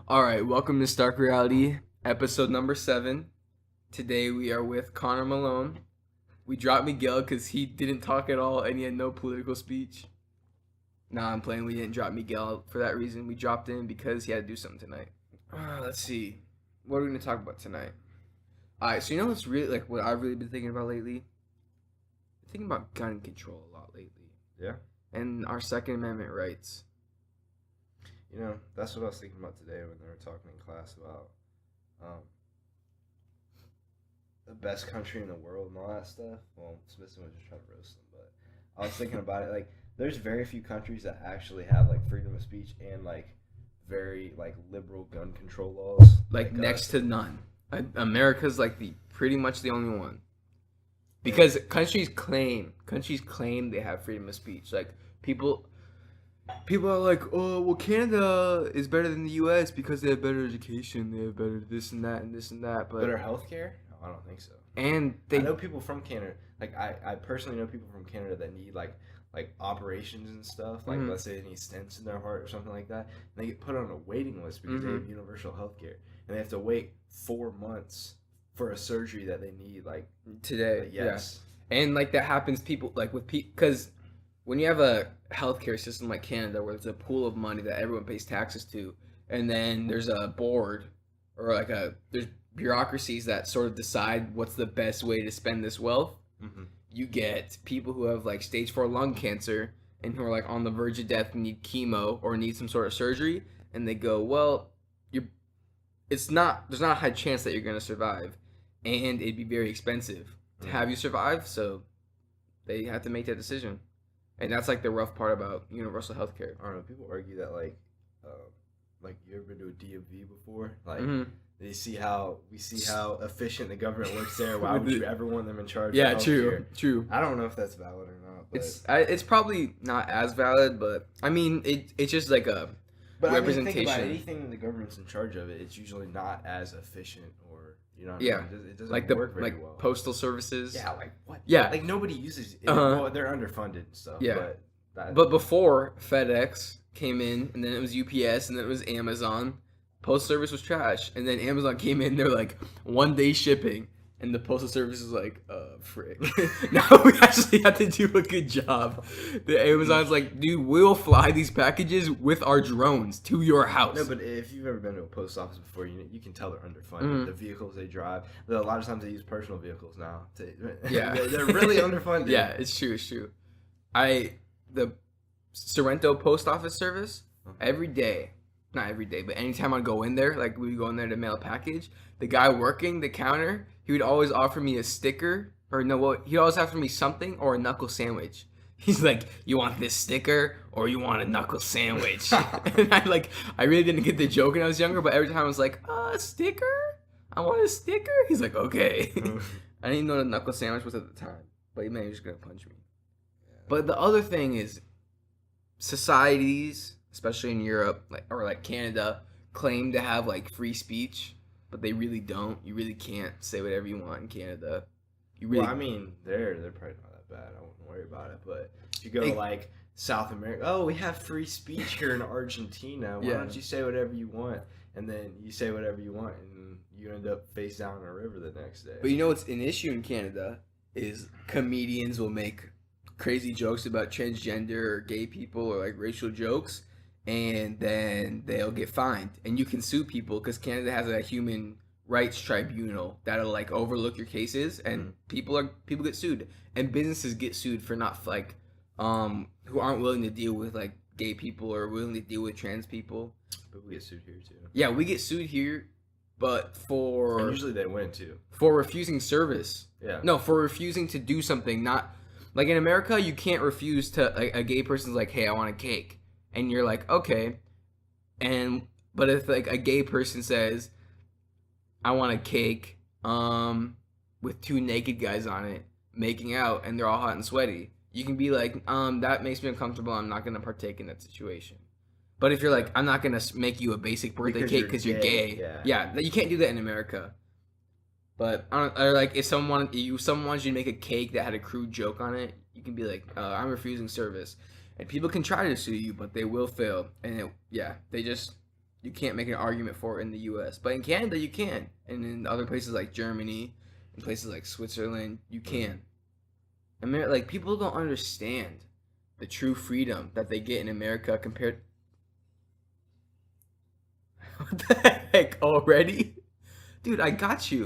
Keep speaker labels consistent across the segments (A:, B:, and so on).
A: All right, welcome to Stark Reality, episode number 7. Today we are with Connor Malone. We dropped Miguel because he didn't talk at all and he had no political speech. Nah, I'm playing. We didn't drop Miguel for that reason. We dropped him because he had to do something tonight. Let's see. What are we going to talk about tonight? All right, so you know what's really, like, what I've really been thinking about lately? I'm thinking about gun control a lot lately.
B: Yeah.
A: And our Second Amendment rights.
B: You know, that's what I was thinking about today when they were talking in class about the best country in the world and all that stuff. Well, Smithson was just trying to roast them, but I was thinking about it. Like, there's very few countries that actually have like freedom of speech and like very like liberal gun control laws.
A: Like next to none. America's like pretty much the only one. Because countries claim they have freedom of speech. Like people are like, oh, well, Canada is better than the U.S. because they have better education, they have better this and that and this and that. But
B: better healthcare? No, I don't think so.
A: And I
B: know people from Canada. Like I personally know people from Canada that need like operations and stuff. Like let's say they need stents in their heart or something like that, and they get put on a waiting list because they have universal healthcare, and they have to wait 4 months for a surgery that they need like
A: today.
B: Yes,
A: yeah. And like that happens. People like with because when you have a healthcare system like Canada, where there's a pool of money that everyone pays taxes to, and then there's a board or like there's bureaucracies that sort of decide what's the best way to spend this wealth. You get people who have like stage 4 lung cancer and who are like on the verge of death and need chemo or need some sort of surgery, and they go, well, there's not a high chance that you're gonna survive, and it'd be very expensive to have you survive, so they have to make that decision. And that's like the rough part about universal healthcare.
B: I don't know. People argue that like you ever been to a DMV before? Like we see how efficient the government works there. Why would you ever want them in charge?
A: Yeah,
B: of
A: true.
B: I don't know if that's valid or not. But
A: it's probably not as valid, but I mean it's just like a representation.
B: I mean, think about anything the government's in charge of it's usually not as efficient or
A: yeah,
B: I mean? It doesn't
A: like
B: work very well.
A: Postal services.
B: Yeah, like what?
A: Yeah,
B: like nobody uses it. Well, they're underfunded and stuff.
A: Yeah, but before FedEx came in, and then it was UPS, and then it was Amazon. Postal service was trash, and then Amazon came in. They're like 1 day shipping, and the postal service is like, frick. Now we actually have to do a good job. The Amazon's like, dude, we'll fly these packages with our drones to your house.
B: No, but if you've ever been to a post office before, you can tell they're underfunded. The vehicles they drive, a lot of times they use personal vehicles now.
A: Yeah,
B: they're really underfunded.
A: Yeah, it's true. The Sorrento post office service every day. Not every day, but anytime I'd go in there, like we would go in there to mail a package, the guy working the counter, he would always offer me a sticker, or he'd always offer me something or a knuckle sandwich. He's like, you want this sticker or you want a knuckle sandwich? And I really didn't get the joke when I was younger, but every time I was like, a sticker? I want a sticker? He's like, okay. I didn't even know what a knuckle sandwich was at the time, but man, he was gonna punch me. Yeah. But the other thing is, societies, especially in Europe or Canada, claim to have like free speech, but they really don't. You really can't say whatever you want in Canada.
B: Well, I mean, they're probably not that bad. I wouldn't worry about it. But if you go to like South America, oh, we have free speech here in Argentina. Why don't you say whatever you want? And then you say whatever you want, and you end up face down in a river the next day.
A: But you know what's an issue in Canada is comedians will make crazy jokes about transgender or gay people or like racial jokes, and then they'll get fined, and you can sue people because Canada has a human rights tribunal that'll like overlook your cases, and people get sued, and businesses get sued for not like who aren't willing to deal with like gay people or willing to deal with trans people.
B: But we get sued here too.
A: Yeah, we get sued here, but
B: and usually they win too
A: for refusing service.
B: Yeah.
A: No, for refusing to do something. Not like in America, you can't refuse to a gay person's like, hey, I want a cake. And you're like, okay. But if like a gay person says, I want a cake with 2 naked guys on it making out and they're all hot and sweaty, you can be like, that makes me uncomfortable. I'm not going to partake in that situation. But if you're like, I'm not going to make you a basic birthday cake because you're gay. Yeah, you can't do that in America. But or like if someone wants you to make a cake that had a crude joke on it, you can be like, I'm refusing service. And people can try to sue you, but they will fail. And they just You can't make an argument for it in the U.S., but in Canada you can, and in other places like Germany, in places like Switzerland, you can. Like people don't understand the true freedom that they get in America compared. What the heck already, dude? I got you.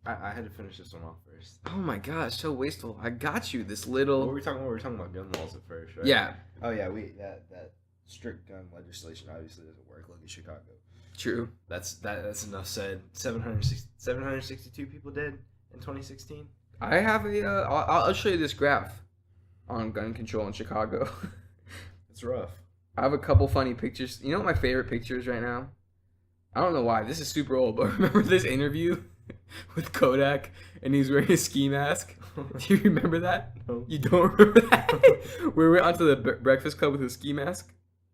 B: I had to finish this one off first.
A: Oh my gosh, so wasteful. I got you. This
B: What
A: little.
B: were we talking about? We were talking about gun laws at first, right?
A: Yeah,
B: Oh yeah, that strict gun legislation obviously doesn't work. Look at Chicago.
A: true.
B: That's enough said. 762 people dead in 2016.
A: I have a. I'll show you this graph on gun control in Chicago.
B: It's rough.
A: I have a couple funny pictures. You know what my favorite picture is right now? I don't know why. This is super old, but remember this interview with Kodak and he's wearing a ski mask? Do you remember that?
B: No.
A: You don't remember that? We went onto the Breakfast Club with a ski mask.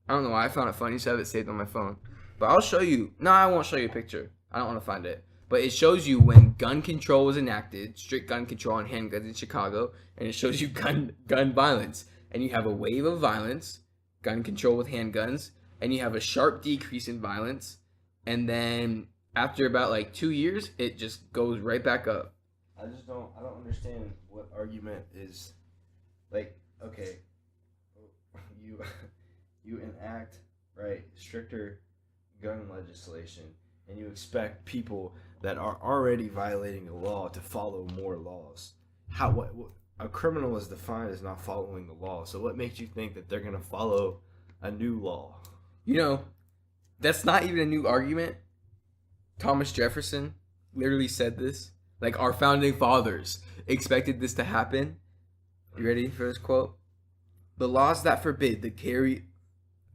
A: I don't know why I found it funny, so I have it saved on my phone. But I'll show you. No, I won't show you a picture. I don't want to find it. But it shows you when gun control was enacted, strict gun control on handguns in Chicago, and it shows you gun violence. And you have a wave of violence, gun control with handguns, and you have a sharp decrease in violence. And then after about like 2 years, it just goes right back up.
B: I don't understand what argument is, like, okay, you enact, right, stricter gun legislation, and you expect people that are already violating the law to follow more laws. What a criminal is defined as not following the law. So what makes you think that they're gonna follow a new law?
A: You know, that's not even a new argument. Thomas Jefferson literally said this. Like, our founding fathers expected this to happen. You ready for this quote? The laws that forbid the carry...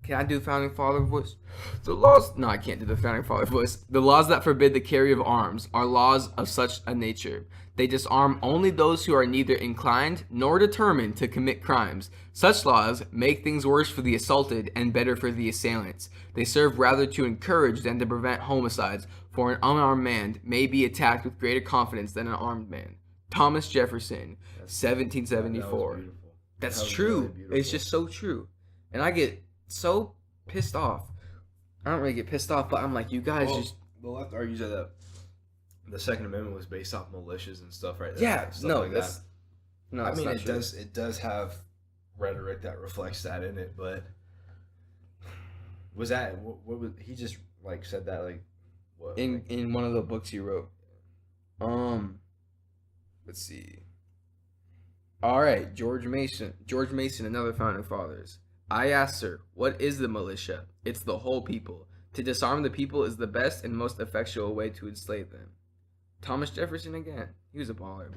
A: Can I do the founding father voice? The laws... No, I can't do the founding father voice. The laws that forbid the carry of arms are laws of such a nature. They disarm only those who are neither inclined nor determined to commit crimes. Such laws make things worse for the assaulted and better for the assailants. They serve rather to encourage than to prevent homicides, for an unarmed man may be attacked with greater confidence than an armed man. Thomas Jefferson, 1774. That's true. Really, it's just so true. And I get so pissed off. I don't really get pissed off, but I'm like, you guys just...
B: The left argues that the Second Amendment was based off militias and stuff, right?
A: Yeah, no,
B: like
A: that's...
B: that.
A: No,
B: I mean, it does have rhetoric that reflects that in it, but was that... What was... He just, like, said that, like... What,
A: in one of the books you wrote. Let's see. All right, George Mason, another founding fathers. I asked, sir, what is the militia? It's the whole people. To disarm the people is the best and most effectual way to enslave them. Thomas Jefferson again. He was a baller.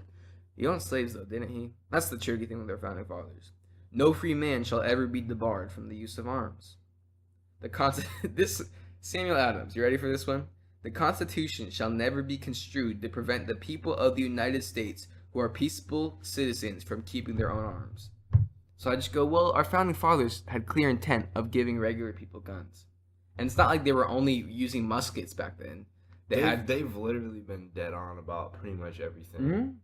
A: He owned slaves though, didn't he? That's the tricky thing with their founding fathers. No free man shall ever be debarred from the use of arms. This Samuel Adams. You ready for this one? The Constitution shall never be construed to prevent the people of the United States who are peaceable citizens from keeping their own arms. So I just go, well, our founding fathers had clear intent of giving regular people guns. And it's not like they were only using muskets back then.
B: They've literally been dead on about pretty much everything.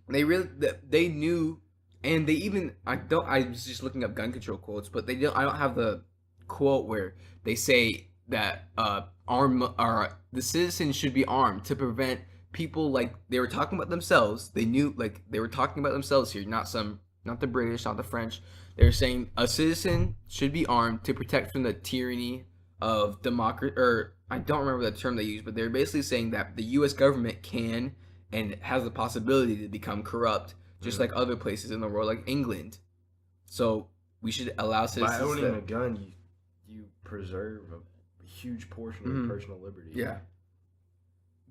A: Mm-hmm. They knew, and they even, I was just looking up gun control quotes, but I don't have the quote where they say that the citizens should be armed to prevent people, like, they were talking about themselves. They knew, like, they were talking about themselves here, not the British, not the French. They were saying a citizen should be armed to protect from the tyranny of democracy, or I don't remember the term they used, but they were basically saying that the U.S. government can and has the possibility to become corrupt, just like other places in the world, like England. So we should allow citizens.
B: By owning a gun, you preserve a huge portion of your personal liberty.
A: Yeah.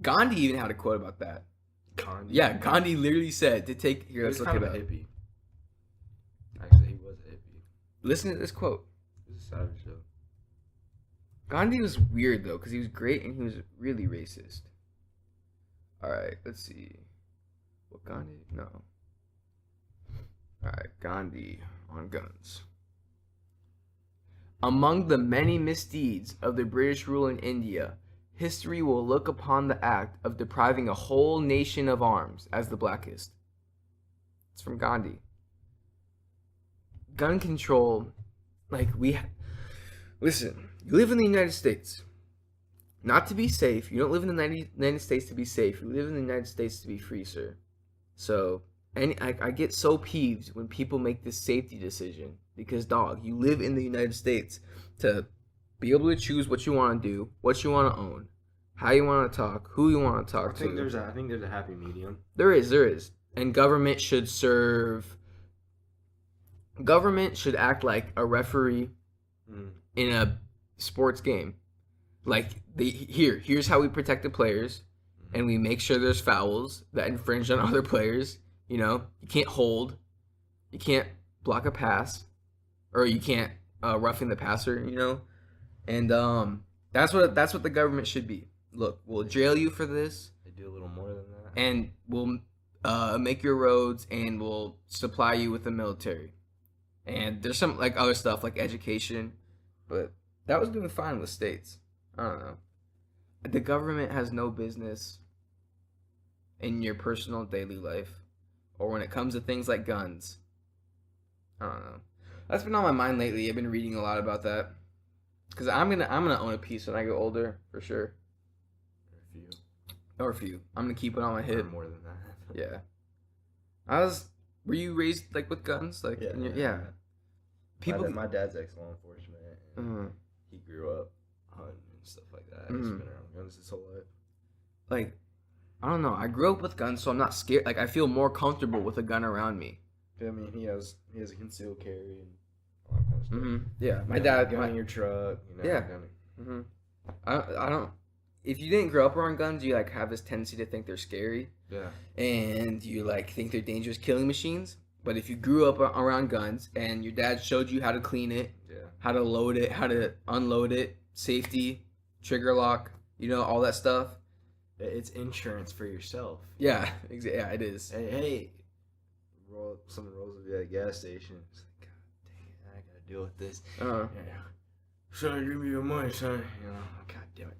A: Gandhi even had a quote about that.
B: Gandhi.
A: Yeah, Gandhi literally said to take... Here, let's look it up.
B: He was kind of a hippie. Actually, he was a hippie.
A: Listen to this quote.
B: He was a savage, though.
A: Gandhi was weird, though, because he was great and he was really racist. Alright, let's see. What Gandhi? No. Alright, Gandhi on guns. Among the many misdeeds of the British rule in India, history will look upon the act of depriving a whole nation of arms as the blackest. It's from Gandhi. Gun control, like, listen, You live in the United States. Not to be safe. You don't live in the United States to be safe. You live in the United States to be free, sir. So, and I get so peeved when people make this safety decision. Because, dog, you live in the United States to be able to choose what you want to do, what you want to own, how you want to talk, who you want to talk to.
B: I think there's a happy medium.
A: There is. And government should act like a referee in a sports game. Like, here's how we protect the players, and we make sure there's fouls that infringe on other players. You know, you can't hold, you can't block a pass, or you can't roughing the passer. You know, and that's what the government should be. Look, we'll jail you for this.
B: They do a little more than that,
A: and we'll make your roads, and we'll supply you with the military. And there's some like other stuff like education, but that was doing fine with states. I don't know. The government has no business in your personal daily life, or when it comes to things like guns. I don't know. That's been on my mind lately. I've been reading a lot about that, because I'm gonna own a piece when I get older for sure. Or a few. I'm gonna keep it on my hip.
B: More than that.
A: Yeah. Were you raised like with guns? Like yeah. People.
B: My dad's ex-law enforcement. And he grew up hunting and stuff like that. He's been around guns his whole life.
A: Like, I don't know. I grew up with guns, so I'm not scared. Like, I feel more comfortable with a gun around me.
B: I mean, he has a concealed carry and all that kind of stuff.
A: Yeah, my dad.
B: Gun in your truck. You know,
A: yeah. I don't. If you didn't grow up around guns, you like have this tendency to think they're scary.
B: Yeah. And
A: you like think they're dangerous killing machines. But if you grew up around guns and your dad showed you how to clean it, how to load it, how to unload it, safety, trigger lock, you know, all that stuff.
B: It's insurance for yourself.
A: Yeah, yeah, it is.
B: Hey, someone rolls up at a gas station. It's like, God dang it, I gotta deal with this. Yeah. Son, give me your money, son. You know, God damn it.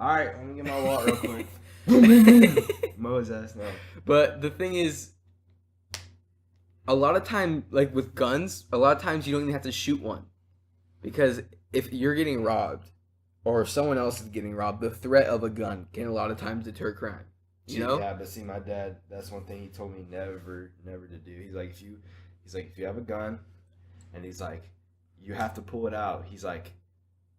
B: All right, let me get my wallet real quick. Mow his ass now.
A: But the thing is, a lot of time, like with guns, a lot of times you don't even have to shoot one. Because if you're getting robbed, or if someone else is getting robbed, the threat of a gun can a lot of times deter crime. You know?
B: Yeah, but see, my dad, that's one thing he told me never to do. He's like, if you have a gun, and he's like, you have to pull it out. He's like,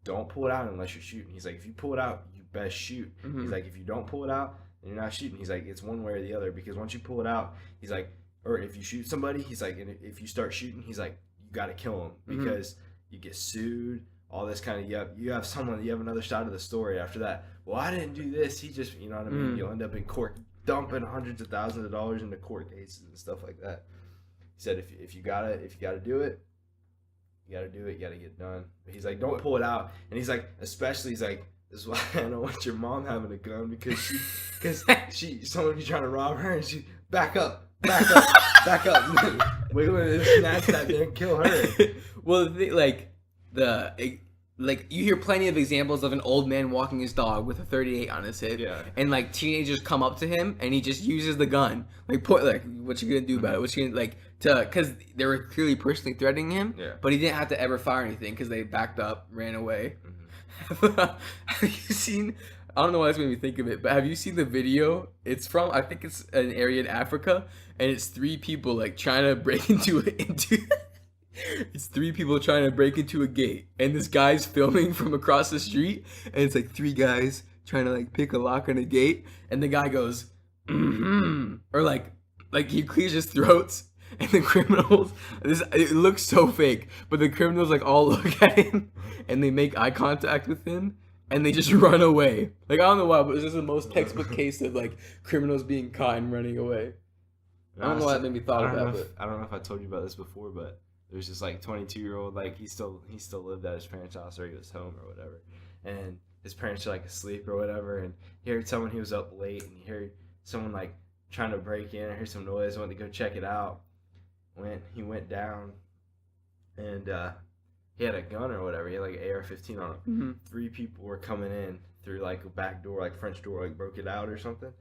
B: don't pull it out unless you're shooting. He's like, if you pull it out, you best shoot. He's like, if you don't pull it out, then you're not shooting. He's like, it's one way or the other, because once you pull it out, he's like, or if you shoot somebody, he's like, and if you start shooting, he's like, you got to kill him, because you get sued, all this kind of, you have another side of the story after that. Well, I didn't do this. He just, you know what I mean? You'll end up in court dumping hundreds of thousands of dollars into court cases and stuff like that. He said, if you gotta do it, you gotta do it. You gotta get it done. But he's like, don't pull it out. And he's like, especially, he's like, this is why I don't want your mom having a gun, because someone be trying to rob her, and she back up, wiggle it and snatch that thing and kill her.
A: Well, the thing, like you hear plenty of examples of an old man walking his dog with a 38 on his hip, and like teenagers come up to him and he just uses the gun, like what you gonna do about it? What you gonna because they were clearly personally threatening him, but he didn't have to ever fire anything because they backed up, ran away. Have you seen? I don't know why that's made me think of it, but have you seen the video? It's from, I think it's an area in Africa, and it's three people like trying to break into it's three people trying to break into a gate, and this guy's filming from across the street, and it's like three guys trying to like pick a lock on a gate, and the guy goes, or like he clears his throats, and the criminals, it looks so fake, but the criminals like all look at him, and they make eye contact with him, and they just run away. Like, I don't know why, but it's just the most textbook case of like criminals being caught and running away. I don't know why that made me thought of that.
B: I don't know if I told you about this before, but there's this like 22-year-old, like he still lived at his parents' house, or he was home or whatever, and his parents are like asleep or whatever, and he heard someone, he was up late, and he heard someone like trying to break in. I heard some noise, went to go check it out. He went down, and he had a gun or whatever. He had like an AR-15 on him. Three people were coming in through like a back door, like French door, like broke it out or something,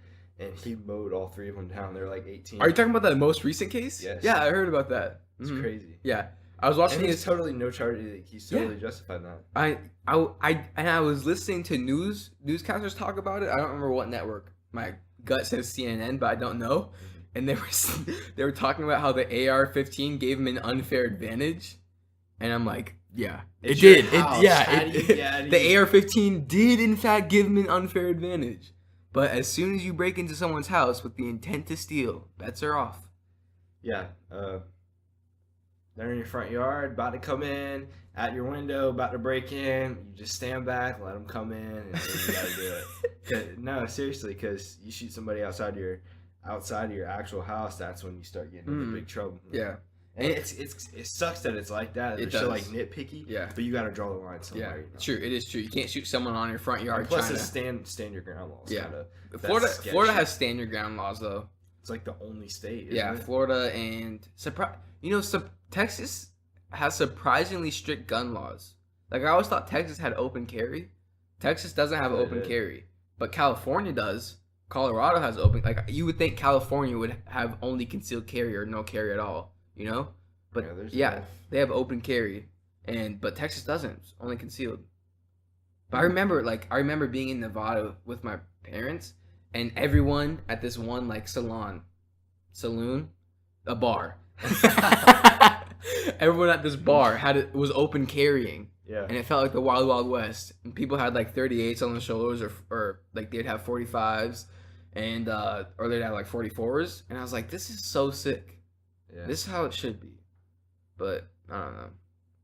B: and he mowed all three of them down. They're like 18.
A: Are you talking about that most recent case?
B: Yes.
A: Yeah, I heard about that.
B: It's crazy.
A: Yeah, I was watching
B: and
A: his.
B: he's totally no charge. He's totally justified that.
A: I was listening to newscasters talk about it. I don't remember what network. My gut says CNN, but I don't know. And they were talking about how the AR-15 gave him an unfair advantage, and I'm like, yeah, it did. The AR-15 did in fact give him an unfair advantage. But as soon as you break into someone's house with the intent to steal, bets are off.
B: Yeah. They're in your front yard, about to come in, at your window, about to break in. You just stand back, let them come in, and then you gotta do it. No, seriously, because you shoot somebody outside your actual house, that's when you start getting into big trouble.
A: Yeah.
B: And it sucks that it's like that. It's so like nitpicky.
A: Yeah.
B: But you got to draw the line somewhere.
A: Yeah.
B: You know?
A: True. It is true. You can't shoot someone on your front yard.
B: And plus, it's stand your ground laws.
A: Yeah.
B: Kinda,
A: Florida has stand your ground laws though.
B: It's like the only state.
A: Yeah.
B: Isn't it?
A: Florida and Texas has surprisingly strict gun laws. Like I always thought Texas had open carry. Texas doesn't have open carry, but California does. Colorado has open. Like you would think California would have only concealed carry or no carry at all. You know, but they have open carry, but Texas doesn't. It's only concealed. But I remember being in Nevada with my parents, and everyone at this one like saloon, a bar. Everyone at this bar was open carrying.
B: Yeah.
A: And it felt like the Wild Wild West. And people had like 38s on the shoulders, or like they'd have 45s, and or they'd have like 44s. And I was like, this is so sick. Yeah. This is how it should be. But I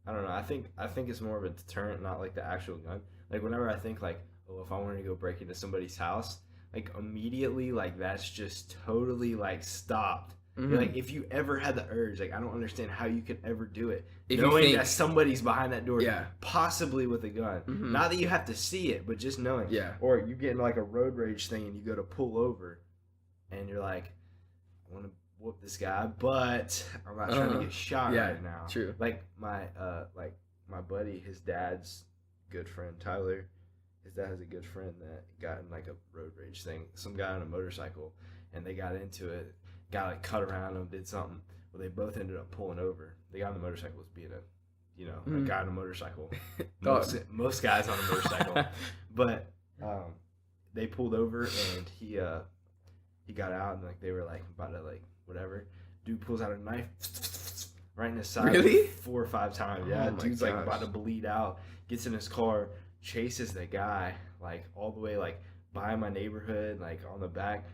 A: don't know. I think it's more of a deterrent, not like the actual gun. Like whenever I think like, oh, if I wanted to go break into somebody's house, like immediately like that's just totally like stopped. Mm-hmm. Like if you ever had the urge, like I don't understand how you could ever do it, knowing that somebody's behind that door, possibly with a gun. Mm-hmm. Not that you have to see it, but just knowing. Yeah. Or you get in like a road rage thing and you go to pull over, and you're like, I want to whoop this guy, but I'm not trying to get shot right now. True. Like my buddy, his dad's good friend Tyler. His dad has a good friend that got in like a road rage thing. Some guy on a motorcycle, and they got into it. Guy like cut around him, did something. Well, they both ended up pulling over. The guy on the motorcycle was being a guy on a motorcycle. most guys on a motorcycle, but they pulled over and he got out and like they were like about to like whatever. Dude pulls out a knife right in his side. Really?
B: 4 or 5 times. Yeah, dude's like about to bleed out. Gets in his car, chases the guy like all the way like by my neighborhood, like on the back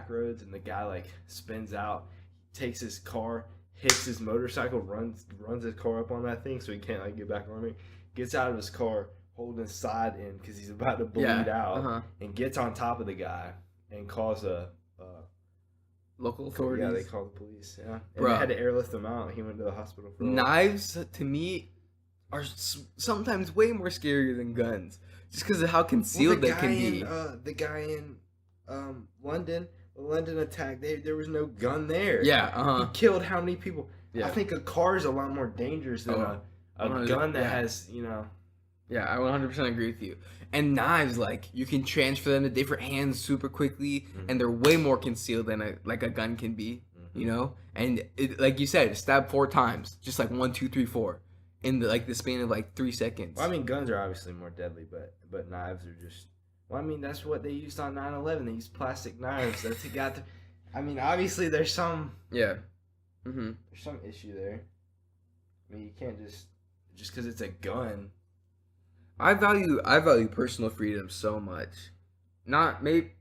B: roads, and the guy like spins out, takes his car, hits his motorcycle, runs his car up on that thing so he can't like get back on it. Gets out of his car, holding his side in because he's about to bleed out, and gets on top of the guy and calls
A: local authorities.
B: Yeah, they called the police. Yeah, and they had to airlift him out. He went to the hospital for
A: knives. To me, are sometimes way more scarier than guns, just because of how concealed they can be.
B: The guy in London, the London attack, there was no gun there.
A: Yeah,
B: he killed how many people? Yeah. I think a car is a lot more dangerous than a gun that has,
A: Yeah, I 100% agree with you. And knives, like, you can transfer them to different hands super quickly, and they're way more concealed than a gun can be, And it, like you said, stab 4 times, just like 1, 2, 3, 4, in the span of like 3 seconds.
B: Well, I mean, guns are obviously more deadly, but knives are just. Well, I mean, that's what they used on 9/11. They used plastic knives. That's I mean, obviously, there's some.
A: Yeah.
B: There's some issue there. I mean, you can't just because it's a gun.
A: I value personal freedom so much. Not maybe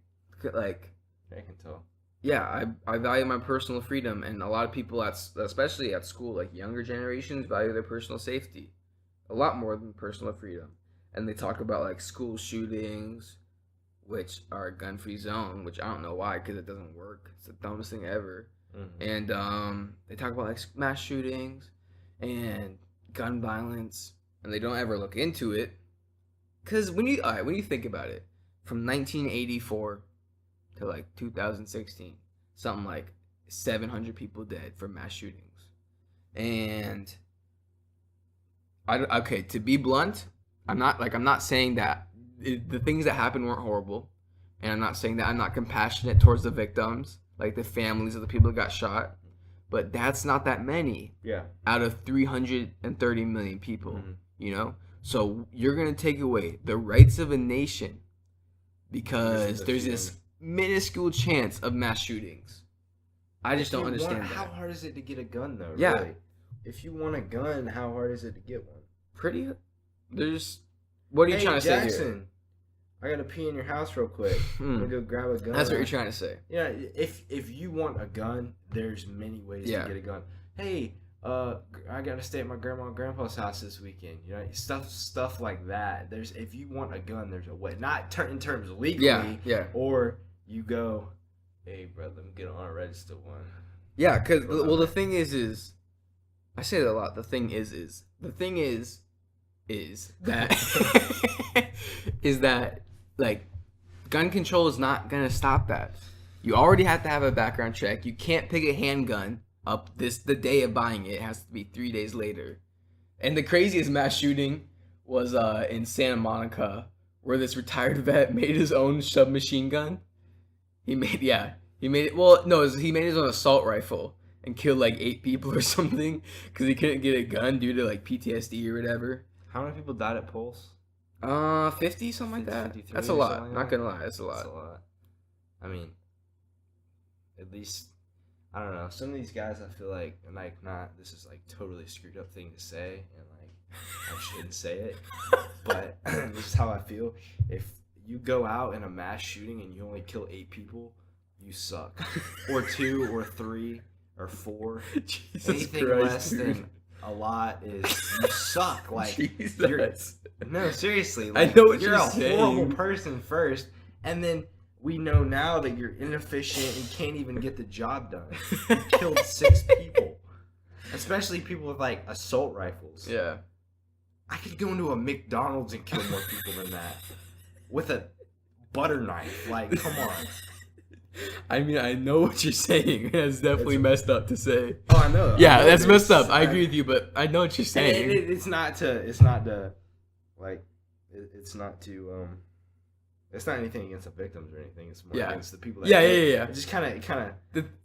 A: like.
B: I can tell.
A: Yeah, I value my personal freedom, and a lot of people especially at school, like younger generations, value their personal safety a lot more than personal freedom. And they talk about like school shootings, which are a gun-free zone, which I don't know why, because it doesn't work. It's the dumbest thing ever. And they talk about like mass shootings and gun violence, and they don't ever look into it. Because when you think about it, from 1984 to like 2016, something like 700 people dead from mass shootings. And to be blunt, I'm not saying that the things that happened weren't horrible, and I'm not saying that I'm not compassionate towards the victims, like the families of the people that got shot. but that's not that many.
B: Yeah.
A: Out of 330 million people,
B: Mm-hmm.
A: you know? So you're going to take away the rights of a nation because there's this minuscule chance of mass shootings. I just don't understand that.
B: How hard is it to get a gun, though?
A: Yeah.
B: Really? If you want a gun, how hard is it to get one?
A: Pretty. There's. What are you trying to say here?
B: I gotta pee in your house real quick. I'm gonna go grab a gun.
A: That's what you're trying to say.
B: Yeah. If you want a gun, there's many ways to get a gun. Hey, I gotta stay at my grandma and grandpa's house this weekend. You know, stuff like that. If you want a gun, there's a way. Not in terms of legally.
A: Yeah.
B: Or you go, hey, brother, let me get on a registered one.
A: Yeah, because the thing is I say that a lot. The thing is that is that like gun control is not gonna stop that. You already have to have a background check. You can't pick a handgun up the day of buying it. It has to be 3 days later. And the craziest mass shooting was in Santa Monica, where this retired vet made his own submachine gun. He made it. Well, no, he made his own assault rifle and killed like 8 people or something because he couldn't get a gun due to like PTSD or whatever.
B: How many people died at Pulse?
A: 50, something like that. That's a lot.
B: Like
A: not gonna lie, that's a lot.
B: That's a lot. I mean, at least I don't know. Some of these guys, I feel like not. This is like totally screwed up thing to say, and like I shouldn't say it, but this is how I feel. If you go out in a mass shooting and you only kill 8 people, you suck. Or 2 or 3 or 4.
A: Jesus
B: Anything
A: Christ,
B: less
A: dude.
B: than a lot is you suck. Like
A: Jesus.
B: no, seriously. Like,
A: I know what
B: you're
A: you're
B: a
A: saying.
B: horrible person first, and then we know now that you're inefficient and can't even get the job done. You killed 6 people, especially people with like assault rifles.
A: Yeah.
B: I could go into a McDonald's and kill more people than that with a butter knife. Like, come on.
A: I mean, I know what you're saying. That's definitely messed up to say.
B: Oh, I know.
A: Yeah, that's messed up. I agree with you, but I know what you're saying.
B: It's not anything against the victims or anything. It's more against the people that
A: Yeah.
B: It just kind of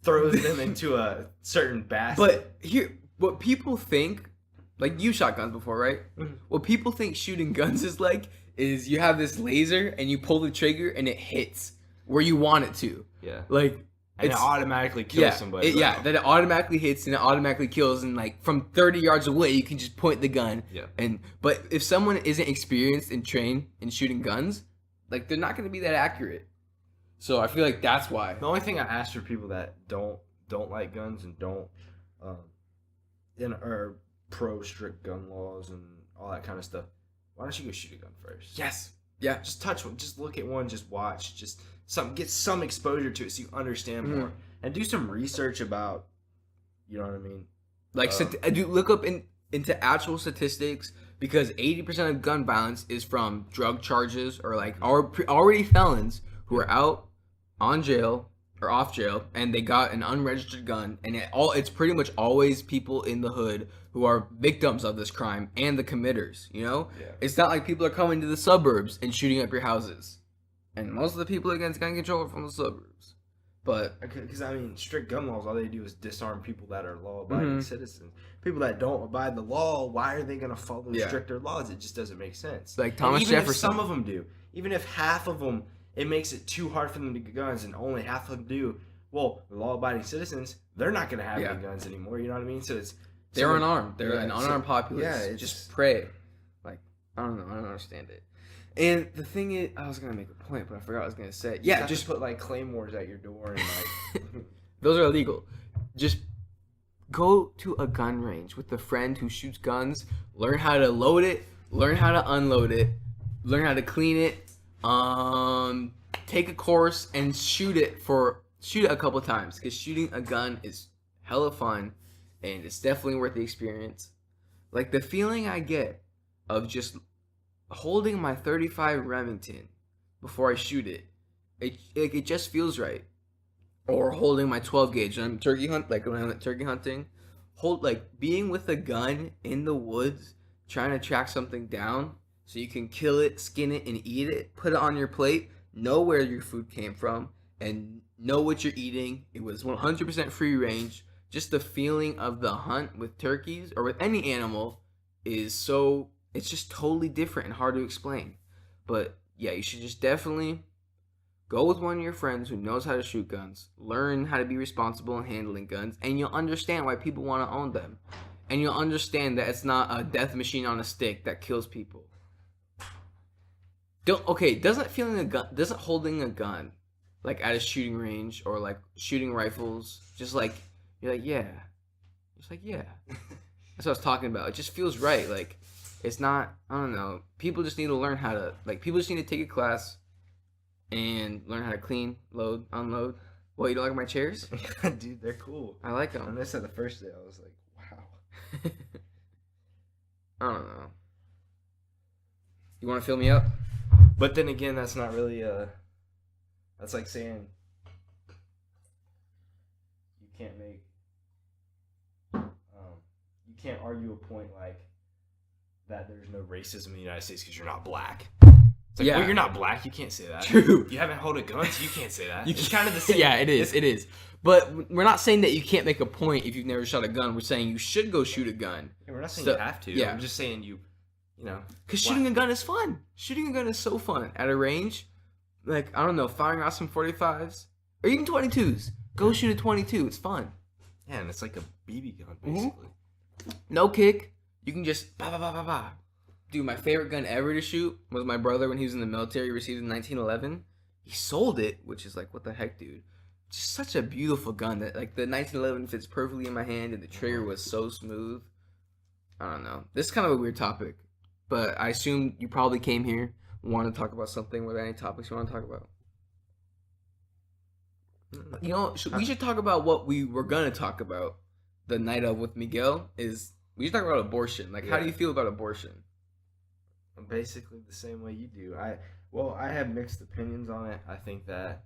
B: throws them into a certain basket.
A: But here, what people think, like you shot guns before, right?
B: Mm-hmm.
A: What people think shooting guns is like is you have this laser and you pull the trigger and it hits where you want it to.
B: Yeah.
A: Like
B: and it automatically kills somebody.
A: That it automatically hits and it automatically kills, and like from 30 yards away you can just point the gun.
B: Yeah.
A: But if someone isn't experienced and trained in shooting guns, like they're not going to be that accurate. So I feel like that's why.
B: The only thing I ask for people that don't like guns and don't are pro strict gun laws and all that kind of stuff, why don't you go shoot a gun first?
A: Yes. Yeah.
B: Just touch one. Just look at one. Just watch. Just get some exposure to it so you understand more, and do some research about. You know what I mean?
A: Like, do look up into actual statistics, because 80% of gun violence is from drug charges or like already felons who are out on jail or off jail and they got an unregistered gun, and it's pretty much always people in the hood who are victims of this crime and the committers. You know, It's not like people are coming to the suburbs and shooting up your houses, and most of the people against gun control are from the suburbs. But
B: because I mean, strict gun laws, all they do is disarm people that are law-abiding citizens. People that don't abide the law, why are they going to follow stricter laws? It just doesn't make sense.
A: Like Thomas Jefferson.
B: If some of them do, even if half of them, it makes it too hard for them to get guns, and only half of them do. Well, the law-abiding citizens, they're not going to have any guns anymore. You know what I mean? So
A: they're unarmed. They're an unarmed populace.
B: Yeah, it's
A: just pray. Like, I don't know. I don't understand it. And the thing is, I was gonna make a point, but I forgot what I was gonna say. Yeah,
B: just put like claymores at your door and like
A: those are illegal. Just go to a gun range with a friend who shoots guns. Learn how to load it. Learn how to unload it. Learn how to clean it. Take a course and shoot it a couple times, because shooting a gun is hella fun, and it's definitely worth the experience. Like the feeling I get of just holding my 35 Remington before I shoot it, it just feels right. Or holding my 12 gauge when I'm when I'm turkey hunting, being with a gun in the woods, trying to track something down so you can kill it, skin it, and eat it. Put it on your plate, know where your food came from, and know what you're eating. It was 100% free range. just the feeling of the hunt with turkeys or with any animal is so, it's just totally different and hard to explain. But yeah, you should just definitely go with one of your friends who knows how to shoot guns, learn how to be responsible in handling guns, and you'll understand why people want to own them. And you'll understand that it's not a death machine on a stick that kills people. Doesn't holding a gun, like at a shooting range or like shooting rifles, just like, you're like, yeah. It's like, yeah. That's what I was talking about. It just feels right. Like, it's not, I don't know. People just need to learn how to, like, people just need to take a class and learn how to clean, load, unload. What, you don't like my chairs?
B: Dude, they're cool.
A: I like them.
B: When I said the first day, I was like, wow.
A: I don't know. You want to fill me up?
B: But then again, that's not really that's like saying you can't make you can't argue a point like that there's no racism in the United States because you're not black. It's like, well, you're not black, you can't say that.
A: True.
B: You haven't held a gun, so you can't say that. It's kind of the same.
A: Yeah, it is. But we're not saying that you can't make a point if you've never shot a gun. We're saying you should go shoot a gun.
B: Yeah, we're not saying you have to.
A: Yeah.
B: I'm just saying you know.
A: Because shooting a gun is fun. Shooting a gun is so fun. At a range, like, I don't know, firing off some 45s. Or even 22s. Go shoot a 22. It's fun.
B: Yeah, and it's like a BB gun, basically.
A: No kick. You can just ba ba ba ba ba. Dude, my favorite gun ever to shoot was my brother when he was in the military. He received it in 1911. He sold it, which is like, what the heck, dude? Just such a beautiful gun that, like, the 1911 fits perfectly in my hand, and the trigger was so smooth. I don't know. This is kind of a weird topic, but I assume you probably came here want to talk about something. Were there any topics you want to talk about? You know, we should talk about what we were gonna talk about the night of with Miguel. Is we should talk about abortion. Like, how do you feel about abortion?
B: I'm basically the same way you do. I have mixed opinions on it. I think that,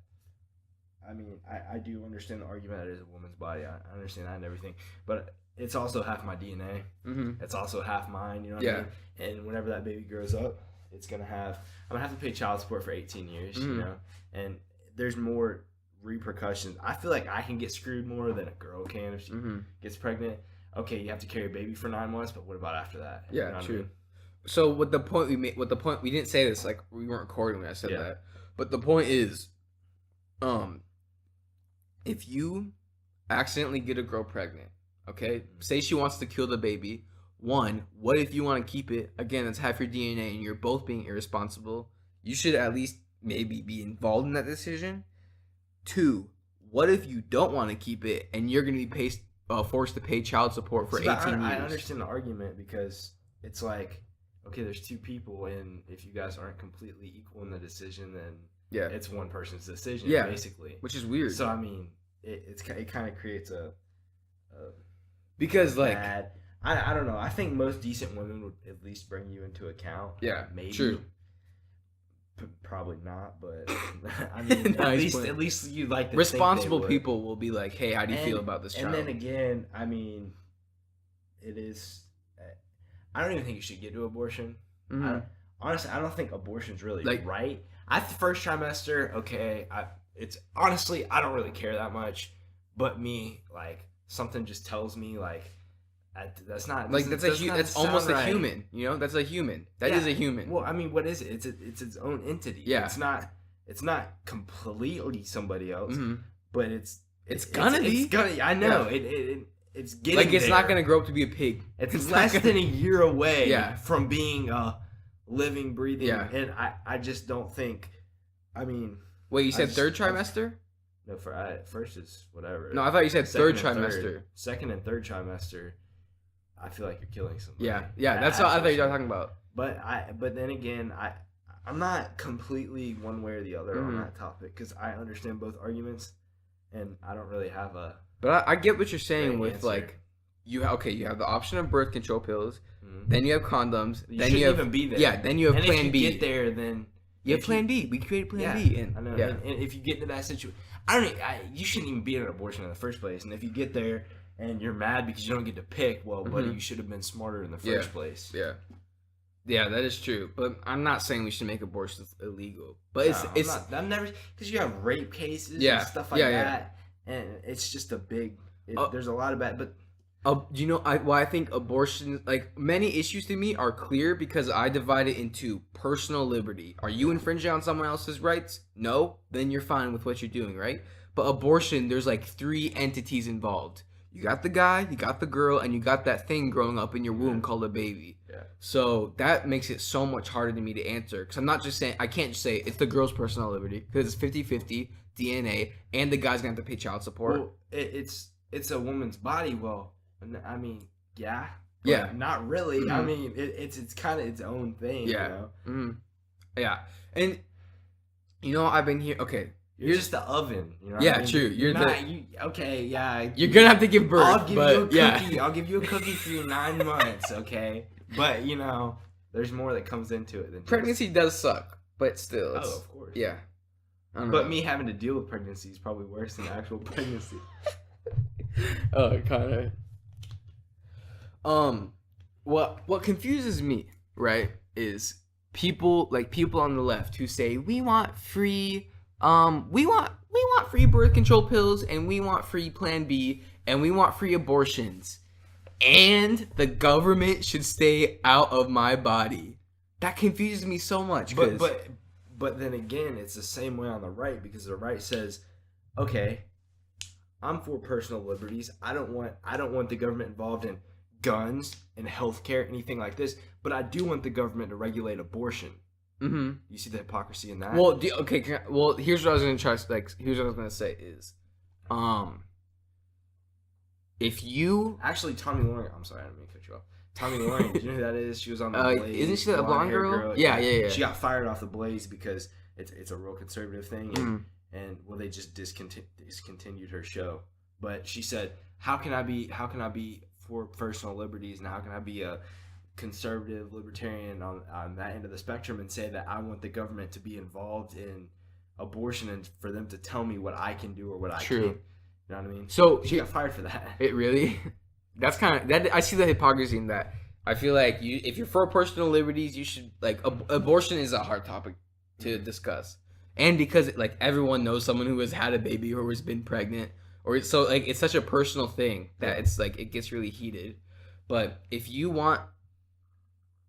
B: I mean, I do understand the argument that it is a woman's body. I understand that and everything, but it's also half my DNA.
A: Mm-hmm.
B: It's also half mine. You know what I mean? And whenever that baby grows up, I'm gonna have to pay child support for 18 years.
A: Mm-hmm.
B: You know, and there's more repercussions. I feel like I can get screwed more than a girl can if she gets pregnant. Okay, you have to carry a baby for 9 months, but what about after that?
A: Yeah,
B: you know
A: true.
B: I mean?
A: So what the point we made? We didn't say this, like, we weren't recording when I said that. But the point is, if you accidentally get a girl pregnant, okay, say she wants to kill the baby. One, what if you want to keep it? Again, it's half your DNA, and you're both being irresponsible. You should at least maybe be involved in that decision. Two, what if you don't want to keep it, and you're going to be forced to pay child support for 18 years?
B: I understand the argument because it's like, okay, there's two people, and if you guys aren't completely equal in the decision, then it's one person's decision, basically.
A: Which is weird.
B: So, I mean, it kind of creates a
A: because, like,
B: bad, I don't know. I think most decent women would at least bring you into account.
A: Yeah,
B: maybe.
A: True.
B: Probably not, but I mean, nice at least you like to
A: responsible people will be like, hey, how do you feel about this child?
B: And then again, I mean, it is. I don't even think you should get to abortion.
A: Mm-hmm.
B: Honestly, I don't think abortion's really
A: like,
B: right. First trimester, okay. It's honestly, I don't really care that much. But me, like, something just tells me, like, that's not
A: like that's almost a human, you know. That's a human. That is a human.
B: Well, I mean, what is it? It's its own entity.
A: Yeah,
B: it's not completely somebody else, but it's
A: gonna be.
B: It's gonna. I know it's getting
A: like it's
B: there.
A: not gonna grow up to be a pig.
B: It's less than a year away from being a living, breathing.
A: Yeah,
B: and I just don't think. I mean,
A: wait, you said third trimester?
B: No, first is whatever.
A: No, I thought you said third trimester.
B: Second and third trimester. I feel like you're killing somebody.
A: Yeah, that's what I thought you were talking about.
B: But then again, I'm not completely one way or the other on that topic because I understand both arguments, and I don't really have a.
A: But I get what you're saying with
B: answer.
A: Like, you have the option of birth control pills, then you have condoms, then
B: you
A: have
B: even be there.
A: Yeah, then you have Plan B.
B: If you get there, then
A: you have Plan B. We created Plan B, and
B: I know.
A: Yeah.
B: And if you get into that situation, you shouldn't even be in an abortion in the first place. And if you get there and you're mad because you don't get to pick, well, buddy, you should have been smarter in the first place.
A: Yeah, that is true. But I'm not saying we should make abortions illegal. But
B: I'm never, because you have rape cases and stuff like that, and it's just a big. There's a lot of bad, but
A: you know, I think abortion, like many issues to me, are clear because I divide it into personal liberty. Are you infringing on someone else's rights? No, then you're fine with what you're doing, right? But abortion, there's like three entities involved. You got the guy, you got the girl, and you got that thing growing up in your womb called a baby.
B: Yeah.
A: So that makes it so much harder to me to answer because I'm not just saying, I can't just say it's the girl's personal liberty because it's 50-50 DNA and the guy's gonna have to pay child support.
B: Well, it's a woman's body. Well, I mean, yeah.
A: Yeah.
B: Not really. Mm-hmm. I mean, it's kind of its own thing.
A: Yeah.
B: You know?
A: Mm-hmm. Yeah. And, you know, I've been here. Okay.
B: You're just the oven. You know
A: yeah,
B: I mean?
A: True. You're
B: okay, yeah.
A: You're going to have to give birth.
B: I'll give you a cookie.
A: Yeah.
B: I'll give you a cookie for your 9 months, okay? But, you know, there's more that comes into it than
A: pregnancy does suck, but still.
B: Oh, of course.
A: Yeah.
B: But me having to deal with pregnancy is probably worse than actual pregnancy.
A: Oh, kind of. What confuses me, right, is people on the left who say we want free birth control pills and we want free Plan B and we want free abortions and the government should stay out of my body. That confuses me so much.
B: But then again, it's the same way on the right because the right says, okay, I'm for personal liberties. I don't want the government involved in guns and healthcare, anything like this. But I do want the government to regulate abortion.
A: Mm-hmm.
B: You see the hypocrisy in that?
A: Well, here's what I was gonna try. Here's what I was gonna say is, if you
B: actually Tommy Lauren, I'm sorry, I didn't mean to cut you off. Tommy Lauren, do you know who that is? She was on the Blaze.
A: Isn't she that blonde girl? Yeah.
B: She got fired off the Blaze because it's a real conservative thing, and well, they just discontinued her show. But she said, "How can I be for personal liberties, and how can I be a conservative libertarian on that end of the spectrum and say that I want the government to be involved in abortion and for them to tell me what I can do or what I can't?" You know what I mean?
A: So
B: she got fired for that.
A: It really? That's kind of that. I see the hypocrisy in that. I feel like if you're for personal liberties, you should abortion is a hard topic to discuss, and because everyone knows someone who has had a baby or has been pregnant, or it's such a personal thing that it's it gets really heated. But if you want